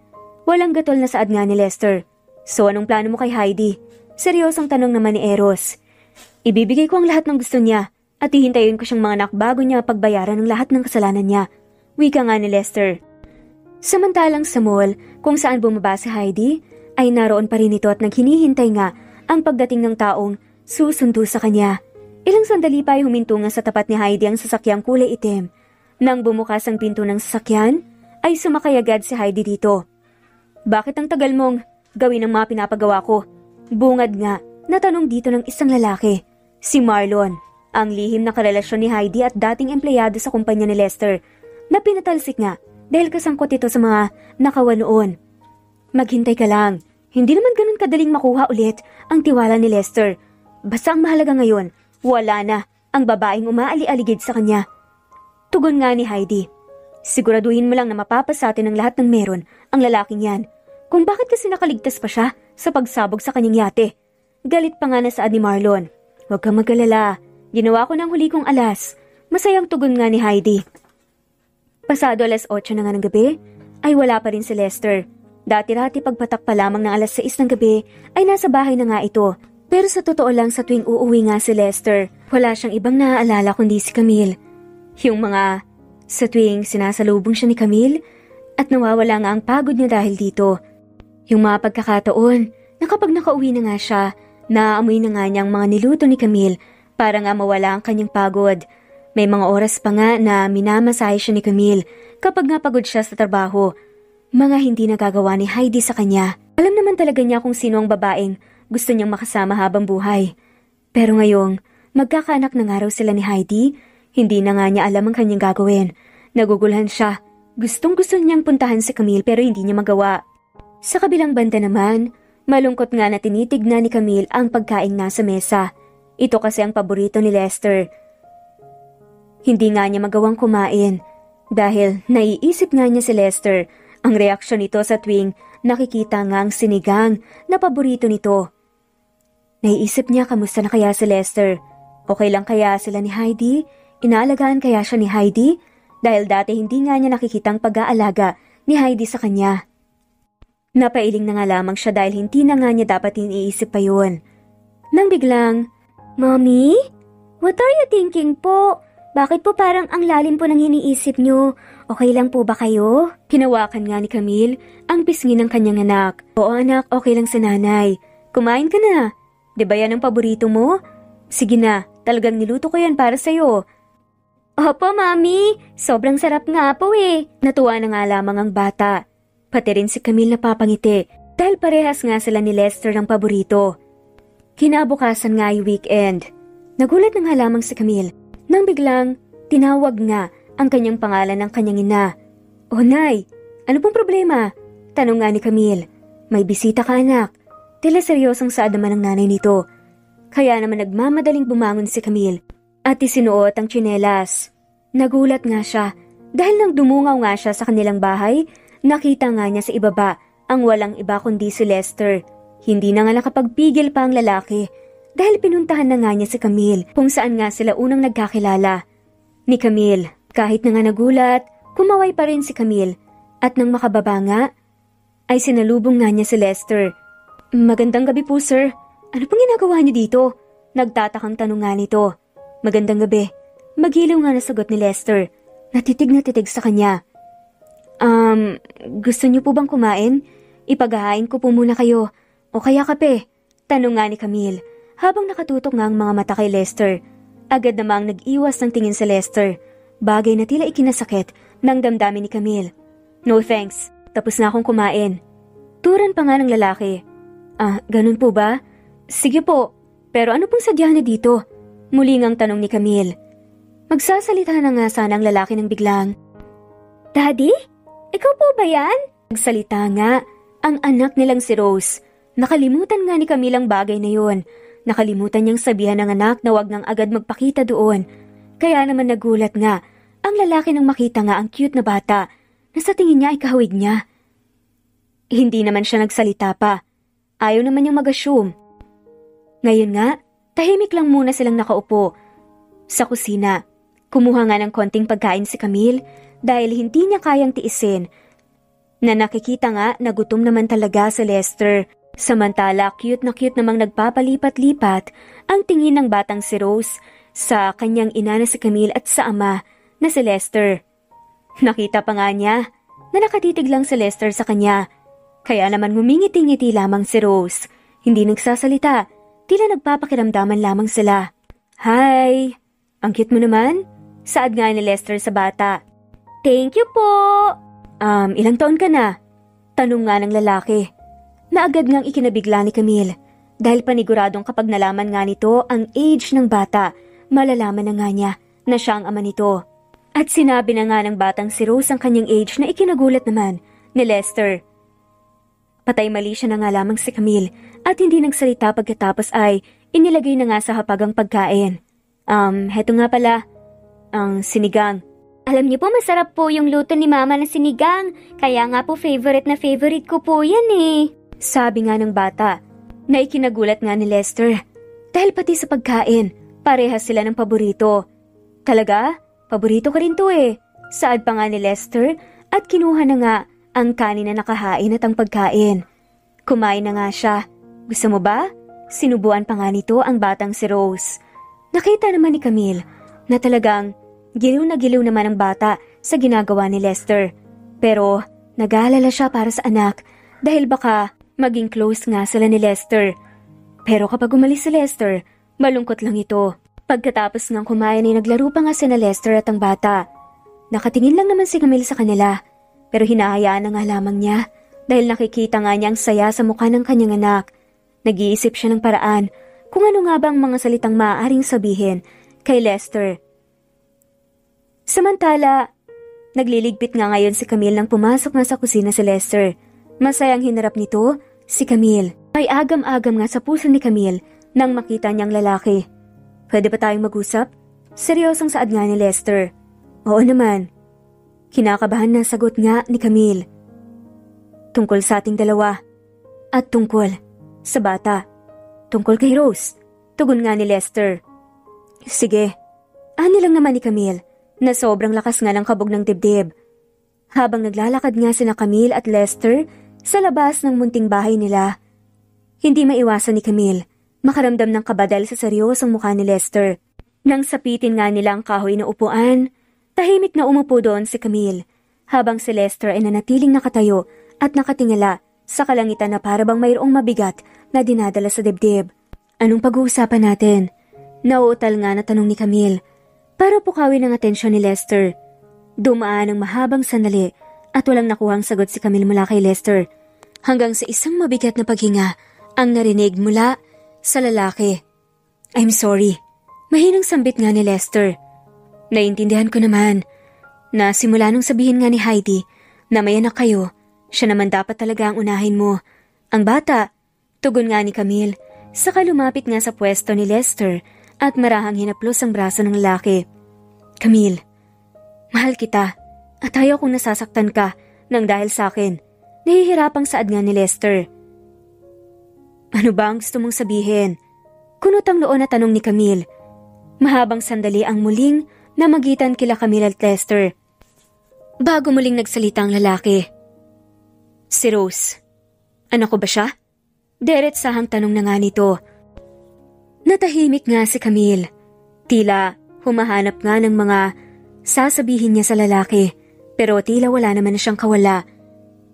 Walang gatol na saad nga ni Lester. So anong plano mo kay Heidi? Seryosong tanong naman ni Eros. Ibibigay ko ang lahat ng gusto niya at hihintayin ko siyang mga anak bago niya pagbayaran ng lahat ng kasalanan niya. Wika nga ni Lester. Samantalang sa mall, kung saan bumaba si Heidi, ay naroon pa rin ito at naghinihintay nga ang pagdating ng taong susundo sa kanya. Ilang sandali pa ay huminto nga sa tapat ni Heidi ang sasakyang kulay itim. Nang bumukas ang pinto ng sasakyan, ay sumakay agad si Heidi dito. Bakit ang tagal mong gawin ang mga pinapagawa ko? Bungad nga, natanong dito ng isang lalaki, si Marlon, ang lihim na karelasyon ni Heidi at dating empleyado sa kumpanya ni Lester, na pinatalsik nga dahil kasangkot ito sa mga nakawan noon. Maghintay ka lang, hindi naman ganun kadaling makuha ulit ang tiwala ni Lester. Basta ang mahalaga ngayon, wala na ang babaeng umaali-aligid sa kanya. Tugon nga ni Heidi. Siguraduhin mo lang na mapapasatin ng lahat ng meron ang lalaking yan. Kung bakit kasi nakaligtas pa siya sa pagsabog sa kanyang yate. Galit pa nga na saad ni Marlon. Huwag kang mag-alala. Ginawa ko ng huli kong alas. Masayang tugon nga ni Heidi. Pasado 8:00 na nga ng gabi, ay wala pa rin si Lester. Dati-rati pagpatak pa lamang ng 6:00 ng gabi, ay nasa bahay na nga ito. Pero sa totoo lang sa tuwing uuwi nga si Lester, wala siyang ibang naaalala kundi si Camille. Yung mga sa tuwing sinasalubong siya ni Camille at nawawala nga ang pagod niya dahil dito. Yung mga pagkakataon na kapag nakauwi na nga siya, naaamoy na nga niyang mga niluto ni Camille para nga mawala ang kanyang pagod. May mga oras pa nga na minamasahe siya ni Camille kapag nga pagod siya sa trabaho. Mga hindi nagagawa ni Heidi sa kanya. Alam naman talaga niya kung sino ang babaeng gusto niyang makasama habang buhay. Pero ngayong magkakaanak na nga raw sila ni Heidi, hindi na nga niya alam ang kanyang gagawin. Nagugulhan siya. Gustong-gusto niyang puntahan si Camille pero hindi niya magawa. Sa kabilang banda naman, malungkot nga na tinitignan ni Camille ang pagkain nasa mesa. Ito kasi ang paborito ni Lester. Hindi nga niya magawang kumain dahil naiisip nga niya si Lester. Ang reaksyon nito sa tuwing nakikita nga ang sinigang na paborito nito. Naiisip niya kamusta na kaya si Lester. Okay lang kaya sila ni Heidi? Inaalagaan kaya siya ni Heidi? Dahil dati hindi nga niya nakikitang pag-aalaga ni Heidi sa kanya. Napailing na nga lamang siya dahil hindi na nga niya dapat iniisip pa yun. Nang biglang, Mommy? What are you thinking po? Bakit po parang ang lalim po ng iniisip niyo? Okay lang po ba kayo? Hinawakan nga ni Camille ang pisngi ng kanyang anak. Oo anak, okay lang sa nanay. Kumain ka na. Di ba yan ang paborito mo? Sige na, talagang niluto ko yan para sa'yo. Opo, Mami. Sobrang sarap nga po eh. Natuwa na nga lamang ang bata. Pati rin si Camille napapangiti dahil parehas nga sila ni Lester ng paborito. Kinabukasan nga ay weekend. Nagulat na nga lamang si Camille nang biglang tinawag nga ang kanyang pangalan ng kanyang ina. "Oh, Nay, ano pong problema?" Tanong nga ni Camille. "May bisita ka, anak." Tila seryosong saad naman ng nanay nito. Kaya naman nagmamadaling bumangon si Camille at isinuot ang tsinelas. Nagulat nga siya dahil nang dumungaw nga siya sa kanilang bahay, nakita nga niya sa ibaba ang walang iba kundi si Lester. Hindi na nga nakapagpigil pa ang lalaki dahil pinuntahan na nga niya si Camille kung saan nga sila unang nagkakilala. Ni Camille, kahit na nga nagulat, kumaway pa rin si Camille at nang makababa nga, ay sinalubong nga niya si Lester. "Magandang gabi po, sir. Ano pong ginagawa niyo dito?" Nagtatakang tanong nga nito. "Magandang gabi." Magiliw nga nasagot ni Lester. Natitig na titig sa kanya. Gusto niyo po bang kumain? Ipaghahain ko po muna kayo. O kaya kape?" Tanong nga ni Camille habang nakatutok nga ang mga mata kay Lester. Agad namang nag-iwas ng tingin sa Lester. Bagay na tila ikinasakit ng damdamin ni Camille. "No thanks. Tapos na akong kumain." Turan pa nga ng lalaki. Ganun po ba? Sige po. Pero ano pong sadya na dito?" Muli ngang tanong ni Camille. Magsasalita na nga sana ang lalaki ng biglang. "Daddy? Ikaw po ba yan?" Nagsalita nga ang anak nilang si Rose. Nakalimutan nga ni Camille ang bagay na yun. Nakalimutan niyang sabihan ng anak na wag nang agad magpakita doon. Kaya naman nagulat nga ang lalaki nang makita nga ang cute na bata na sa tingin niya ay kahawig niya. Hindi naman siya nagsalita pa. Ayaw naman niyang mag-assume. Ngayon nga, tahimik lang muna silang nakaupo. Sa kusina, kumuha nga ng konting pagkain si Camille dahil hindi niya kayang tiisin na nakikita nga na gutom naman talaga si Lester. Samantala, cute namang nagpapalipat-lipat ang tingin ng batang si Rose sa kanyang ina na si Camille at sa ama na si Lester. Nakita pa nga niya na nakatitig lang si Lester sa kanya. Kaya naman ngumingiti-ngiti lamang si Rose. Hindi nagsasalita, tila nagpapakiramdaman lamang sila. "Hi! Ang cute mo naman?" Saad nga ni Lester sa bata. "Thank you po." Ilang taon ka na?" Tanong nga ng lalaki. Na agad ngang ikinabigla ni Camille dahil paniguradong kapag nalaman nga nito ang age ng bata, malalaman na nga niya na siya ang ama nito. At sinabi na nga ng batang si Rose ang kanyang age na ikinagulat naman ni Lester. Patay mali siya na nga lamang si Camille at hindi nagsalita pagkatapos ay inilagay na nga sa hapag ang pagkain. Heto nga pala, ang sinigang." "Alam niyo po, masarap po yung luto ni Mama na sinigang. Kaya nga po favorite na favorite ko po yan eh." Sabi nga ng bata na ikinagulat nga ni Lester dahil pati sa pagkain, parehas sila ng paborito. "Talaga? Paborito ka rin to eh." Saad pa nga ni Lester at kinuha na nga ang kanin na nakahain at ang pagkain. Kumain na nga siya. "Gusto mo ba?" Sinubuan pa nga nito ang batang si Rose. Nakita naman ni Camille na talagang giliw na giliw naman ang bata sa ginagawa ni Lester. Pero nag-aalala siya para sa anak dahil baka maging close nga sila ni Lester. Pero kapag umalis si Lester, malungkot lang ito. Pagkatapos ng kumain ay naglaro pa nga sina Lester at ang bata. Nakatingin lang naman si Camille sa kanila, pero hinahayaan na nga lamang niya dahil nakikita nga niya ang saya sa mukha ng kanyang anak. Nag-iisip siya ng paraan kung ano nga ba ang mga salitang maaaring sabihin kay Lester. Samantala, nagliligpit nga ngayon si Camille nang pumasok nga sa kusina si Lester. Masayang hinarap nito si Camille. May agam-agam nga sa puso ni Camille nang makita niyang lalaki. "Pwede ba tayong mag-usap?" Seryosong saad nga ni Lester. "Oo naman." Kinakabahan na sagot nga ni Camille. "Tungkol sa ating dalawa at tungkol sa bata. Tungkol kay Rose." Tugon nga ni Lester. "Sige." Ani lang naman ni Camille na sobrang lakas nga ng kabog ng dibdib. Habang naglalakad nga sina Camille at Lester sa labas ng munting bahay nila, hindi maiwasan ni Camille makaramdam ng kaba dahil sa seryosong mukha ni Lester. Nang sapitin nga nila ang kahoy na upuan, tahimik na umupo doon si Camille, habang si Lester ay nanatiling nakatayo at nakatingala sa kalangitan na para bang mayroong mabigat na dinadala sa dibdib. "Anong pag-uusapan natin?" Nauutal nga na tanong ni Camille para pukawin ang atensyon ni Lester. Dumaan ang mahabang sandali at walang nakuhang sagot si Camille mula kay Lester, hanggang sa isang mabigat na paghinga ang narinig mula sa lalaki. "I'm sorry." Mahinang sambit nga ni Lester. "Naiintindihan ko naman. Na simula nung sabihin nga ni Heidi na may anak kayo, siya naman dapat talaga ang unahin mo. Ang bata, tugon nga ni Camille, saka lumapit nga sa pwesto ni Lester at marahang hinaplos ang braso ng lalaki. Camille, mahal kita at ayaw kong nasasaktan ka nang dahil sa akin. Nahihirapang saad nga ni Lester. Ano ba ang gusto mong sabihin? Kunot ang noo na tanong ni Camille. Mahabang sandali ang muling namagitan kila Camille at Lester. Bago muling nagsalita ang lalaki. Si Rose. Anak ko ba siya? Diretsahang tanong na nga nito. Natahimik nga si Camille. Tila humahanap nga ng mga sasabihin niya sa lalaki, pero tila wala naman na siyang kawala.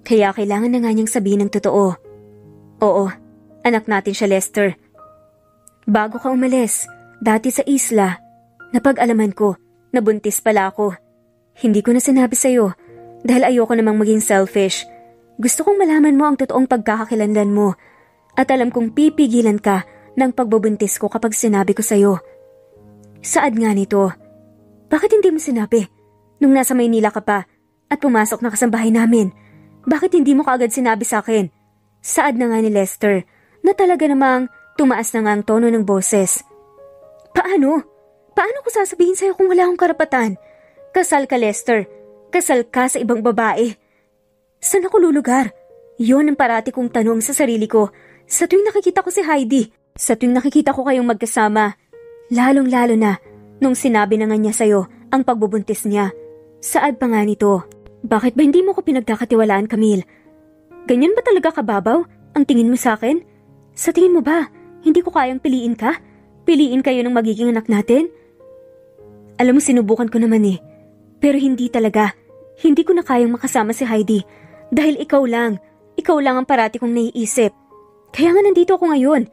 Kaya kailangan na nga niyang sabihin ng totoo. Oo, anak natin siya, Lester. Bago ka umalis, dati sa isla, napag-alaman ko, nabuntis pala ako. Hindi ko na sinabi sa'yo, dahil ayoko namang maging selfish. Gusto kong malaman mo ang totoong pagkakakilanlan mo, at alam kong pipigilan ka ng pagbubuntis ko kapag sinabi ko sa'yo. Saad nga nito, bakit hindi mo sinabi nung nasa Maynila ka pa at pumasok na ka sa bahay namin? Bakit hindi mo kaagad sinabi sa akin? Saad na nga ni Lester na talaga namang tumaas na nga ang tono ng boses. Paano? Paano ko sasabihin sa'yo kung wala akong karapatan? Kasal ka, Lester. Kasal ka sa ibang babae. Saan ako lulugar? Yon ang parati kong tanong sa sarili ko sa tuwing nakikita ko si Heidi. Sa tuwing nakikita ko kayong magkasama. Lalong-lalo na nung sinabi na nga niya sa'yo ang pagbubuntis niya. Saad pa nga nito. Bakit ba hindi mo ko pinagkakatiwalaan, Camille? Ganyan ba talaga kababaw ang tingin mo sa akin? Sa tingin mo ba, hindi ko kayang piliin ka? Piliin kayo ng magiging anak natin? Alam mo, sinubukan ko naman eh. Pero hindi talaga. Hindi ko na kayang makasama si Heidi. Dahil ikaw lang ang parati kong naiisip. Kaya nga nandito ako ngayon.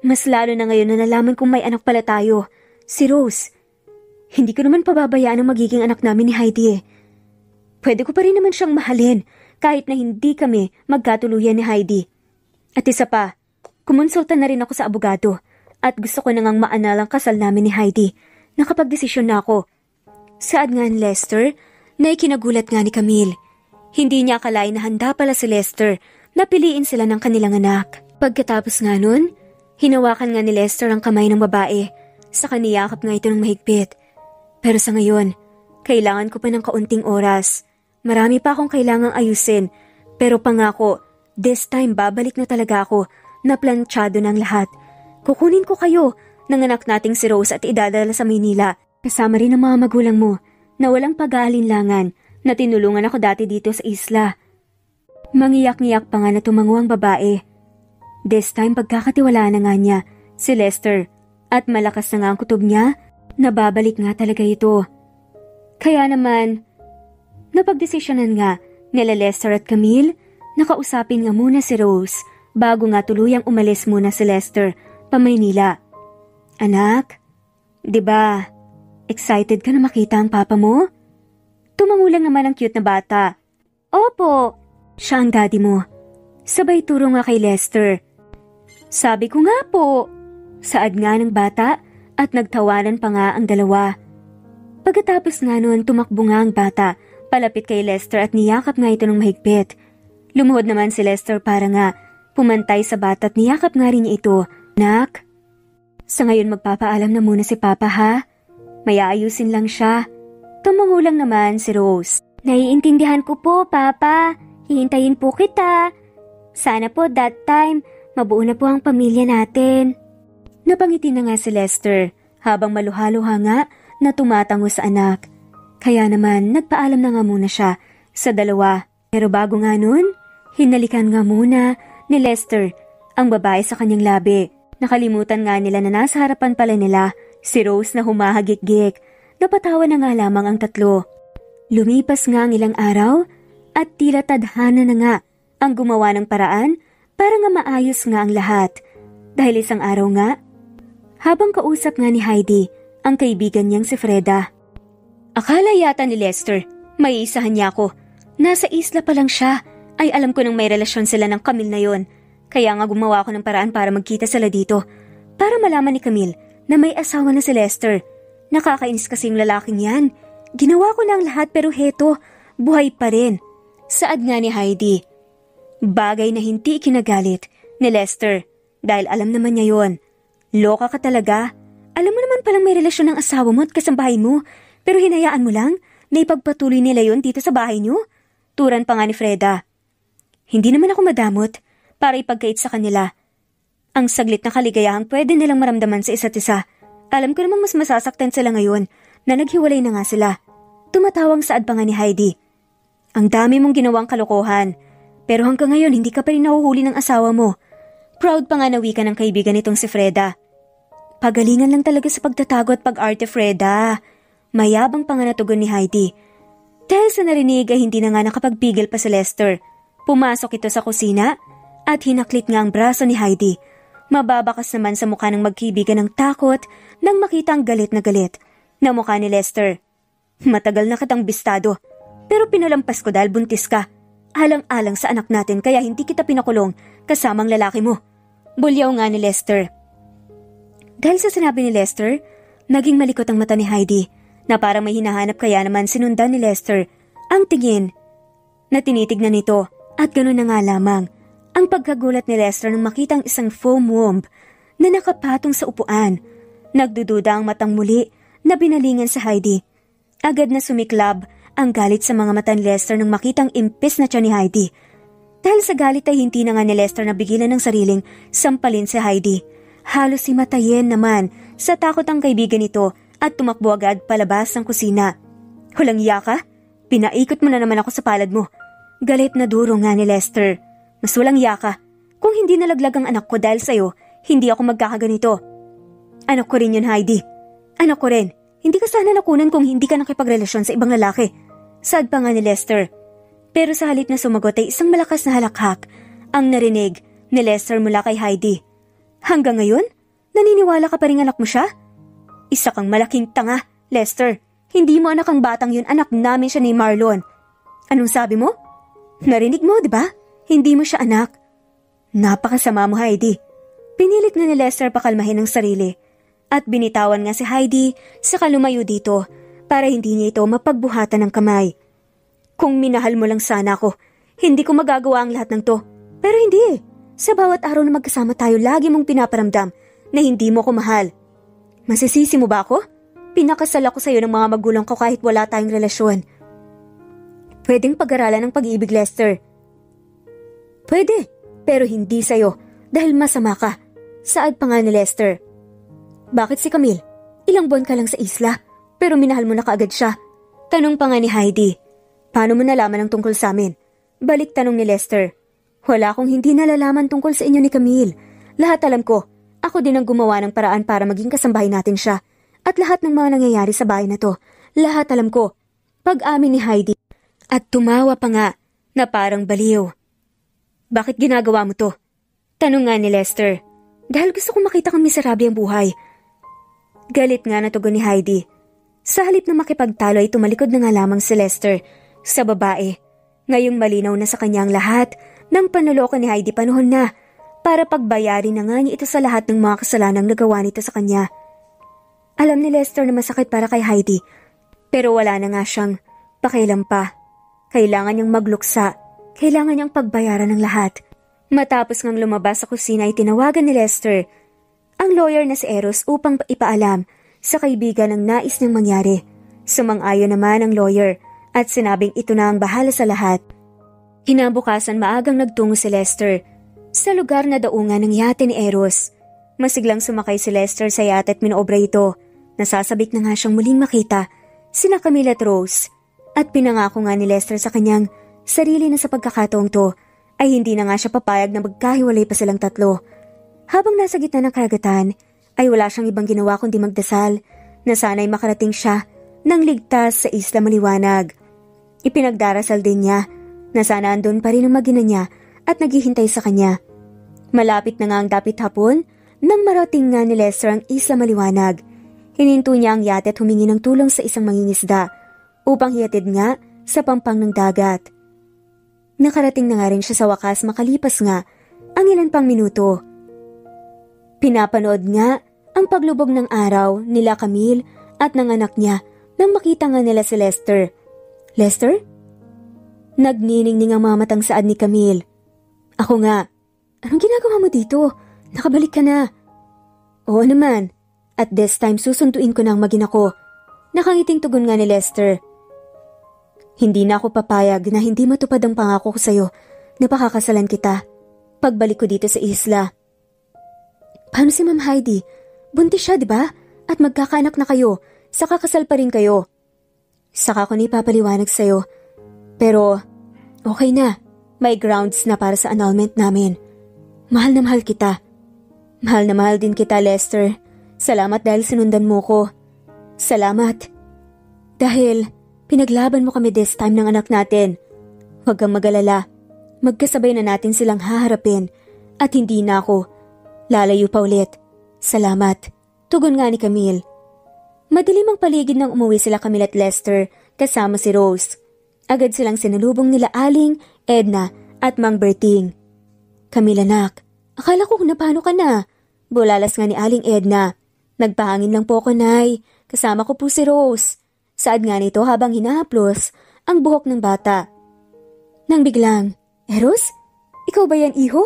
Mas lalo na ngayon na nalaman kong may anak pala tayo. Si Rose. Hindi ko naman pababayaan ang magiging anak namin ni Heidi eh. Pwede ko pa rin naman siyang mahalin kahit na hindi kami magkatuluyan ni Heidi. At isa pa, kumonsulta na rin ako sa abogado at gusto ko na ngang maanal ang kasal namin ni Heidi. Nakapagdesisyon na ako. Saad nga ni Lester na ikinagulat nga ni Camille. Hindi niya akalain na handa pala si Lester na piliin sila ng kanilang anak. Pagkatapos nga nun, hinawakan nga ni Lester ang kamay ng babae. Saka niyakap nga ito ng mahigpit. Pero sa ngayon, kailangan ko pa ng kaunting oras. Marami pa akong kailangang ayusin. Pero pangako, this time babalik na talaga ako na planchado ng lahat. Kukunin ko kayo ng anak nating si Rose at idadala sa Maynila. Kasama rin ang mga magulang mo na walang pag-aalinlangan na tinulungan ako dati dito sa isla. Mangiyak-ngiyak pa nga na tumango ang babae. This time pagkakatiwalaan na nga niya si Lester at malakas na nga ang kutob niya na babalik nga talaga ito. Kaya naman, napagdesisyonan nga nila Lester at Camille na kausapin nga muna si Rose bago nga tuluyang umalis muna si Lester pa Maynila. Anak, di ba excited ka na makita ang papa mo? Tumango lang naman ang cute na bata. Opo, siya ang daddy mo. Sabay turo nga kay Lester. Sabi ko nga po. Saad nga ng bata at nagtawanan pa nga ang dalawa. Pagkatapos nga noon tumakbo nga ang bata palapit kay Lester at niyakap nga ito ng mahigpit. Lumuhod naman si Lester para nga pumantay sa bata at niyakap nga rin niya ito. Nak, sa ngayon magpapaalam na muna si Papa ha? May aayusin lang siya. Tumango lang naman si Rose. Naiintindihan ko po, Papa. Hihintayin po kita. Sana po that time, mabuo na po ang pamilya natin. Napangiti na nga si Lester habang maluhaluha nga na tumatango sa anak. Kaya naman nagpaalam na nga muna siya sa dalawa. Pero bago nga nun, hinalikan nga muna ni Lester ang babae sa kanyang labi. Nakalimutan nga nila na nasa harapan pala nila si Rose na humahagik-gik. Napatawa na nga lamang ang tatlo. Lumipas nga ang ilang araw at tila tadhana na nga ang gumawa ng paraan para nga maayos nga ang lahat. Dahil isang araw nga, habang kausap nga ni Heidi ang kaibigan niyang si Freda. Akala yata ni Lester, may isahan niya ako. Nasa isla pa lang siya, ay alam ko nang may relasyon sila ng Camille na yon. Kaya nga gumawa ako ng paraan para magkita sila dito. Para malaman ni Camille na may asawa na si Lester. Nakakainis kasi yung lalaking yan. Ginawa ko na ang lahat pero heto, buhay pa rin. Saad nga ni Heidi. Bagay na hindi ikinagalit ni Lester dahil alam naman niya yon. Loka ka talaga. Alam mo naman palang may relasyon ng asawa mo at kasambahay mo, pero hinayaan mo lang na ipagpatuloy nila yon dito sa bahay niyo? Turan pa nga ni Freda. Hindi naman ako madamot para ipagkait sa kanila. Ang saglit na kaligayahang pwede nilang maramdaman sa isa't isa. Alam ko namang mas masasaktan sila ngayon na naghiwalay na nga sila. Tumatawang saad pa nga ni Heidi. Ang dami mong ginawang kalokohan, pero hanggang ngayon hindi ka pa rin nahuhuli ng asawa mo. Proud pa nga na wika ng kaibigan nitong si Freda. Pagalingan lang talaga sa pagtatago at pag-arte, Freda. Mayabang pa nga natugon ni Heidi. Dahil sa narinig ay hindi na nga nakapagpigil pa si Lester. Pumasok ito sa kusina at hinaklit nga ang braso ni Heidi. Mababakas naman sa mukha ng magkaibigan ng takot nang makita ang galit na mukha ni Lester. Matagal na kitang bistado, pero pinalampas ko dahil buntis ka. Alang-alang sa anak natin kaya hindi kita pinakulong kasamang lalaki mo. Bulyaw nga ni Lester. Dahil sa sinabi ni Lester, naging malikot ang mata ni Heidi na parang may hinahanap kaya naman sinundan ni Lester ang tingin na tinitignan nito at gano'n na nga lamang ang pagkagulat ni Lester nang makita ang isang foam womb na nakapatong sa upuan. Nagdududa ang matang muli na binalingan sa Heidi. Agad na sumiklab ang galit sa mga mata ni Lester nang makitang impis na tiyan ni Heidi. Dahil sa galit ay hindi na nga ni Lester nabigilan ng sariling sampalin si Heidi. Halos himatayin naman sa takot ang kaibigan nito at tumakbo agad palabas ng kusina. Hulang iya ka? Pinaikot mo na naman ako sa palad mo. Galit na duro nga ni Lester. Mas walang iya ka. Kung hindi nalaglag ang anak ko dahil sa'yo, hindi ako magkakaganito. Anak ko rin yun, Heidi. Anak ko rin. Hindi ka sana nakunan kung hindi ka nakipagrelasyon sa ibang lalaki. Saad pa nga ni Lester. Pero sa halip na sumagot ay isang malakas na halakhak ang narinig ni Lester mula kay Heidi. Hanggang ngayon, naniniwala ka pa rin anak mo siya? Isa kang malaking tanga, Lester. Hindi mo anak ang batang yun, anak namin siya ni Marlon. Anong sabi mo? Narinig mo, di ba? Hindi mo siya anak. Napakasama mo, Heidi. Pinilit na ni Lester pakalmahin ang sarili. At binitawan nga si Heidi sa kalumayo dito para hindi niya ito mapagbuhatan ng kamay. Kung minahal mo lang sana ako, hindi ko magagawa ang lahat ng to. Pero hindi. Sa bawat araw na magkasama tayo, lagi mong pinaparamdam na hindi mo ko mahal. Masisisi mo ba ako? Pinakasal ako sa iyo ng mga magulang ko kahit wala tayong relasyon. Pwedeng pag-aralan ng pag-ibig, Lester. Pwede, pero hindi sa'yo dahil masama ka. Saad pa nga ni Lester. Bakit si Camille? Ilang buwan ka lang sa isla, pero minahal mo na kaagad siya. Tanong pa nga ni Heidi. Paano mo nalaman ang tungkol sa amin? Balik tanong ni Lester. Wala akong hindi nalalaman tungkol sa inyo ni Camille. Lahat alam ko. Ako din ang gumawa ng paraan para maging kasambahay natin siya. At lahat ng mga nangyayari sa bahay na to, lahat alam ko. Pag-amin ni Heidi. At tumawa pa nga na parang baliw. Bakit ginagawa mo to? Tanong nga ni Lester. Dahil gusto kong makita kang miserable ang buhay. Galit nga na tugon ni Heidi. Sa halip na makipagtalo ay tumalikod na nga lamang si Lester sa babae. Ngayong malinaw na sa kanya ang lahat ng panloloko ni Heidi, panahon na para pagbayarin na nga niya ito sa lahat ng mga kasalanang nagawa nito sa kanya. Alam ni Lester na masakit para kay Heidi, pero wala na nga siyang pakialam pa. Kailangan niyang magluksa, kailangan niyang pagbayaran ng lahat. Matapos ngang lumabas sa kusina ay tinawagan ni Lester ang lawyer na si Eros upang ipaalam sa kaibigan ang nais niyang mangyari. Sumang-ayon naman ang lawyer at sinabing ito na ang bahala sa lahat. Kinabukasan maagang nagtungo si Lester sa lugar na daungan ng yate ni Eros. Masiglang sumakay si Lester sa yate at minoobra ito. Nasasabik na nga siyang muling makita sina Camille at Rose. At pinangako nga ni Lester sa kanyang sarili na sa pagkakataong to ay hindi na nga siya papayag na magkahiwalay pa silang tatlo. Habang nasa gitna ng karagatan ay wala siyang ibang ginawa kundi magdasal na sana'y makarating siya ng ligtas sa Isla Maliwanag. Ipinagdarasal din niya na sana andun pa rin ang mag-ina niya at naghihintay sa kanya. Malapit na nga ang dapit hapon nang marating nga ni Lester ang Isla Maliwanag. Hininto niya ang yate at humingi ng tulong sa isang mangingisda upang hihatid nga sa pampang ng dagat. Nakarating na nga rin siya sa wakas makalipas nga ang ilan pang minuto. Pinapanood nga ang paglubog ng araw nila Camille at ng anak niya nang makita nga nila si Lester. Lester? Nagniningning ang mga matang saad ni Camille. Ako nga. Anong ginagawa mo dito? Nakabalik ka na. Oo naman. At this time susunduin ko na ang magina ko. Nakangiting tugon nga ni Lester. Hindi na ako papayag na hindi matupad ang pangako ko sa'yo na pakakasalan kita pagbalik ko dito sa isla. Paano si Ma'am Heidi? Buntis siya, di ba? At magkakaanak na kayo. Saka kasal pa rin kayo. Saka ko ni papaliwanag sa'yo. Pero, okay na. May grounds na para sa annulment namin. Mahal na mahal kita. Mahal na mahal din kita, Lester. Salamat dahil sinundan mo ko. Salamat. Dahil pinaglaban mo kami this time ng anak natin. Huwag kang mag-alala. Magkasabay na natin silang haharapin. At hindi na ako. Lalayo pa ulit. Salamat. Tugon nga ni Camille. Madilim ang paligid nang umuwi sila Camille at Lester kasama si Rose. Agad silang sinalubong nila Aling, Edna at Mang Berting. Camille anak, akala ko kung napano ka na. Bulalas nga ni Aling Edna. Nagpahangin lang po ako, Nay. Kasama ko po si Rose. Saad nga nito habang hinahaplos ang buhok ng bata. Nang biglang, Rose? Ikaw ba yan, iho?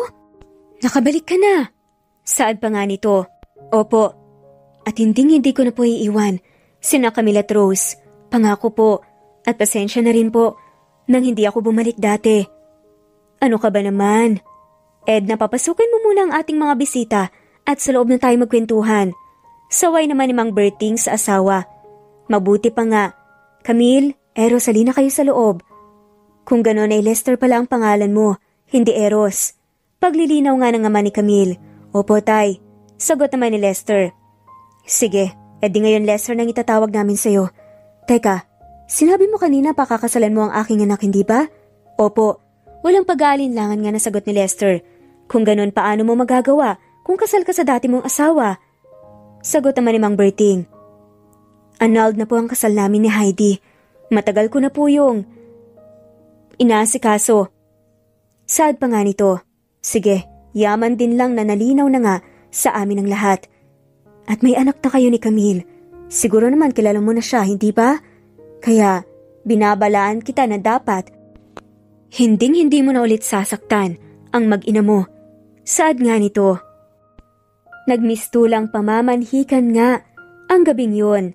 Nakabalik ka na. Saad pa nga nito. Opo. At hindi ko na po iiwan. Sina Camille at Rose. Pangako po. At pasensya na rin po nang hindi ako bumalik dati. Ano ka ba naman? Edna, papasukin mo muna ang ating mga bisita at sa loob na tayo magkwentuhan. Saway naman ni Mang Berting sa asawa. Mabuti pa nga. Camille, Eros, halina kayo sa loob. Kung gano'n ay Lester pala ang pangalan mo, hindi Eros. Paglilinaw nga ng ama ni Camille. Opo, tay. Sagot naman ni Lester. Sige, edi ngayon Lester nang itatawag namin sa'yo. Teka, sinabi mo kanina pakakasalan mo ang aking anak, hindi ba? Opo. Walang pag-aalinlangan nga na sagot ni Lester. Kung ganun, paano mo magagawa kung kasal ka sa dati mong asawa? Sagot naman ni Mang Berting. Annulled na po ang kasal namin ni Heidi. Matagal ko na po yung inaasikaso. Saad pa nga nito. Sige, yaman din lang na nalinaw na nga sa amin ang lahat. At may anak na kayo ni Camille. Siguro naman kilala mo na siya, hindi ba? Kaya binabalaan kita na dapat hindi mo na ulit sasaktan ang mag-ina mo. Saad nga nito. Nagmistulang pamamanhikan nga ang gabing yun.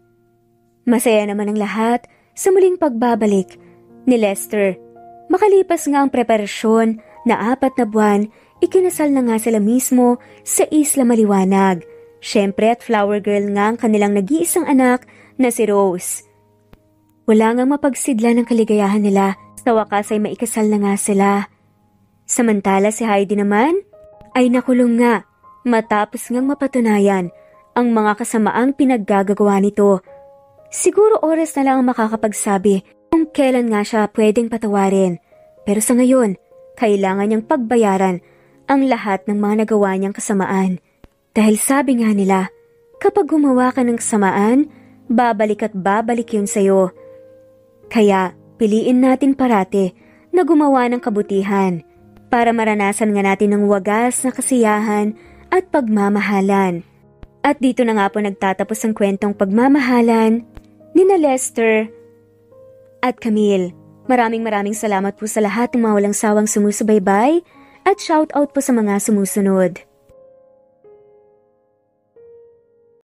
Masaya naman ang lahat sa muling pagbabalik ni Lester. Makalipas nga ang preparasyon na 4 na buwan, ikinasal na nga sila mismo sa Isla Maliwanag. Siyempre at flower girl nga ang kanilang nag-iisang anak na si Rose. Wala nga mapagsidla ng kaligayahan nila. Sa wakas ay maikasal na nga sila. Samantala si Heidi naman ay nakulong nga matapos ngang mapatunayan ang mga kasamaang pinaggagawa nito. Siguro oras na lang ang makakapagsabi kung kailan nga siya pwedeng patawarin. Pero sa ngayon, kailangan niyang pagbayaran ang lahat ng mga nagawa niyang kasamaan. Dahil sabi nga nila, kapag gumawa ka ng kasamaan, babalik at babalik yun sa'yo. Kaya piliin natin parati na gumawa ng kabutihan para maranasan nga natin ng wagas na kasiyahan at pagmamahalan. At dito na nga po nagtatapos ang kwentong pagmamahalan ni Lester at Camille. Maraming salamat po sa lahat ng mga walang sawang sumusubaybay at shout out po sa mga sumusunod.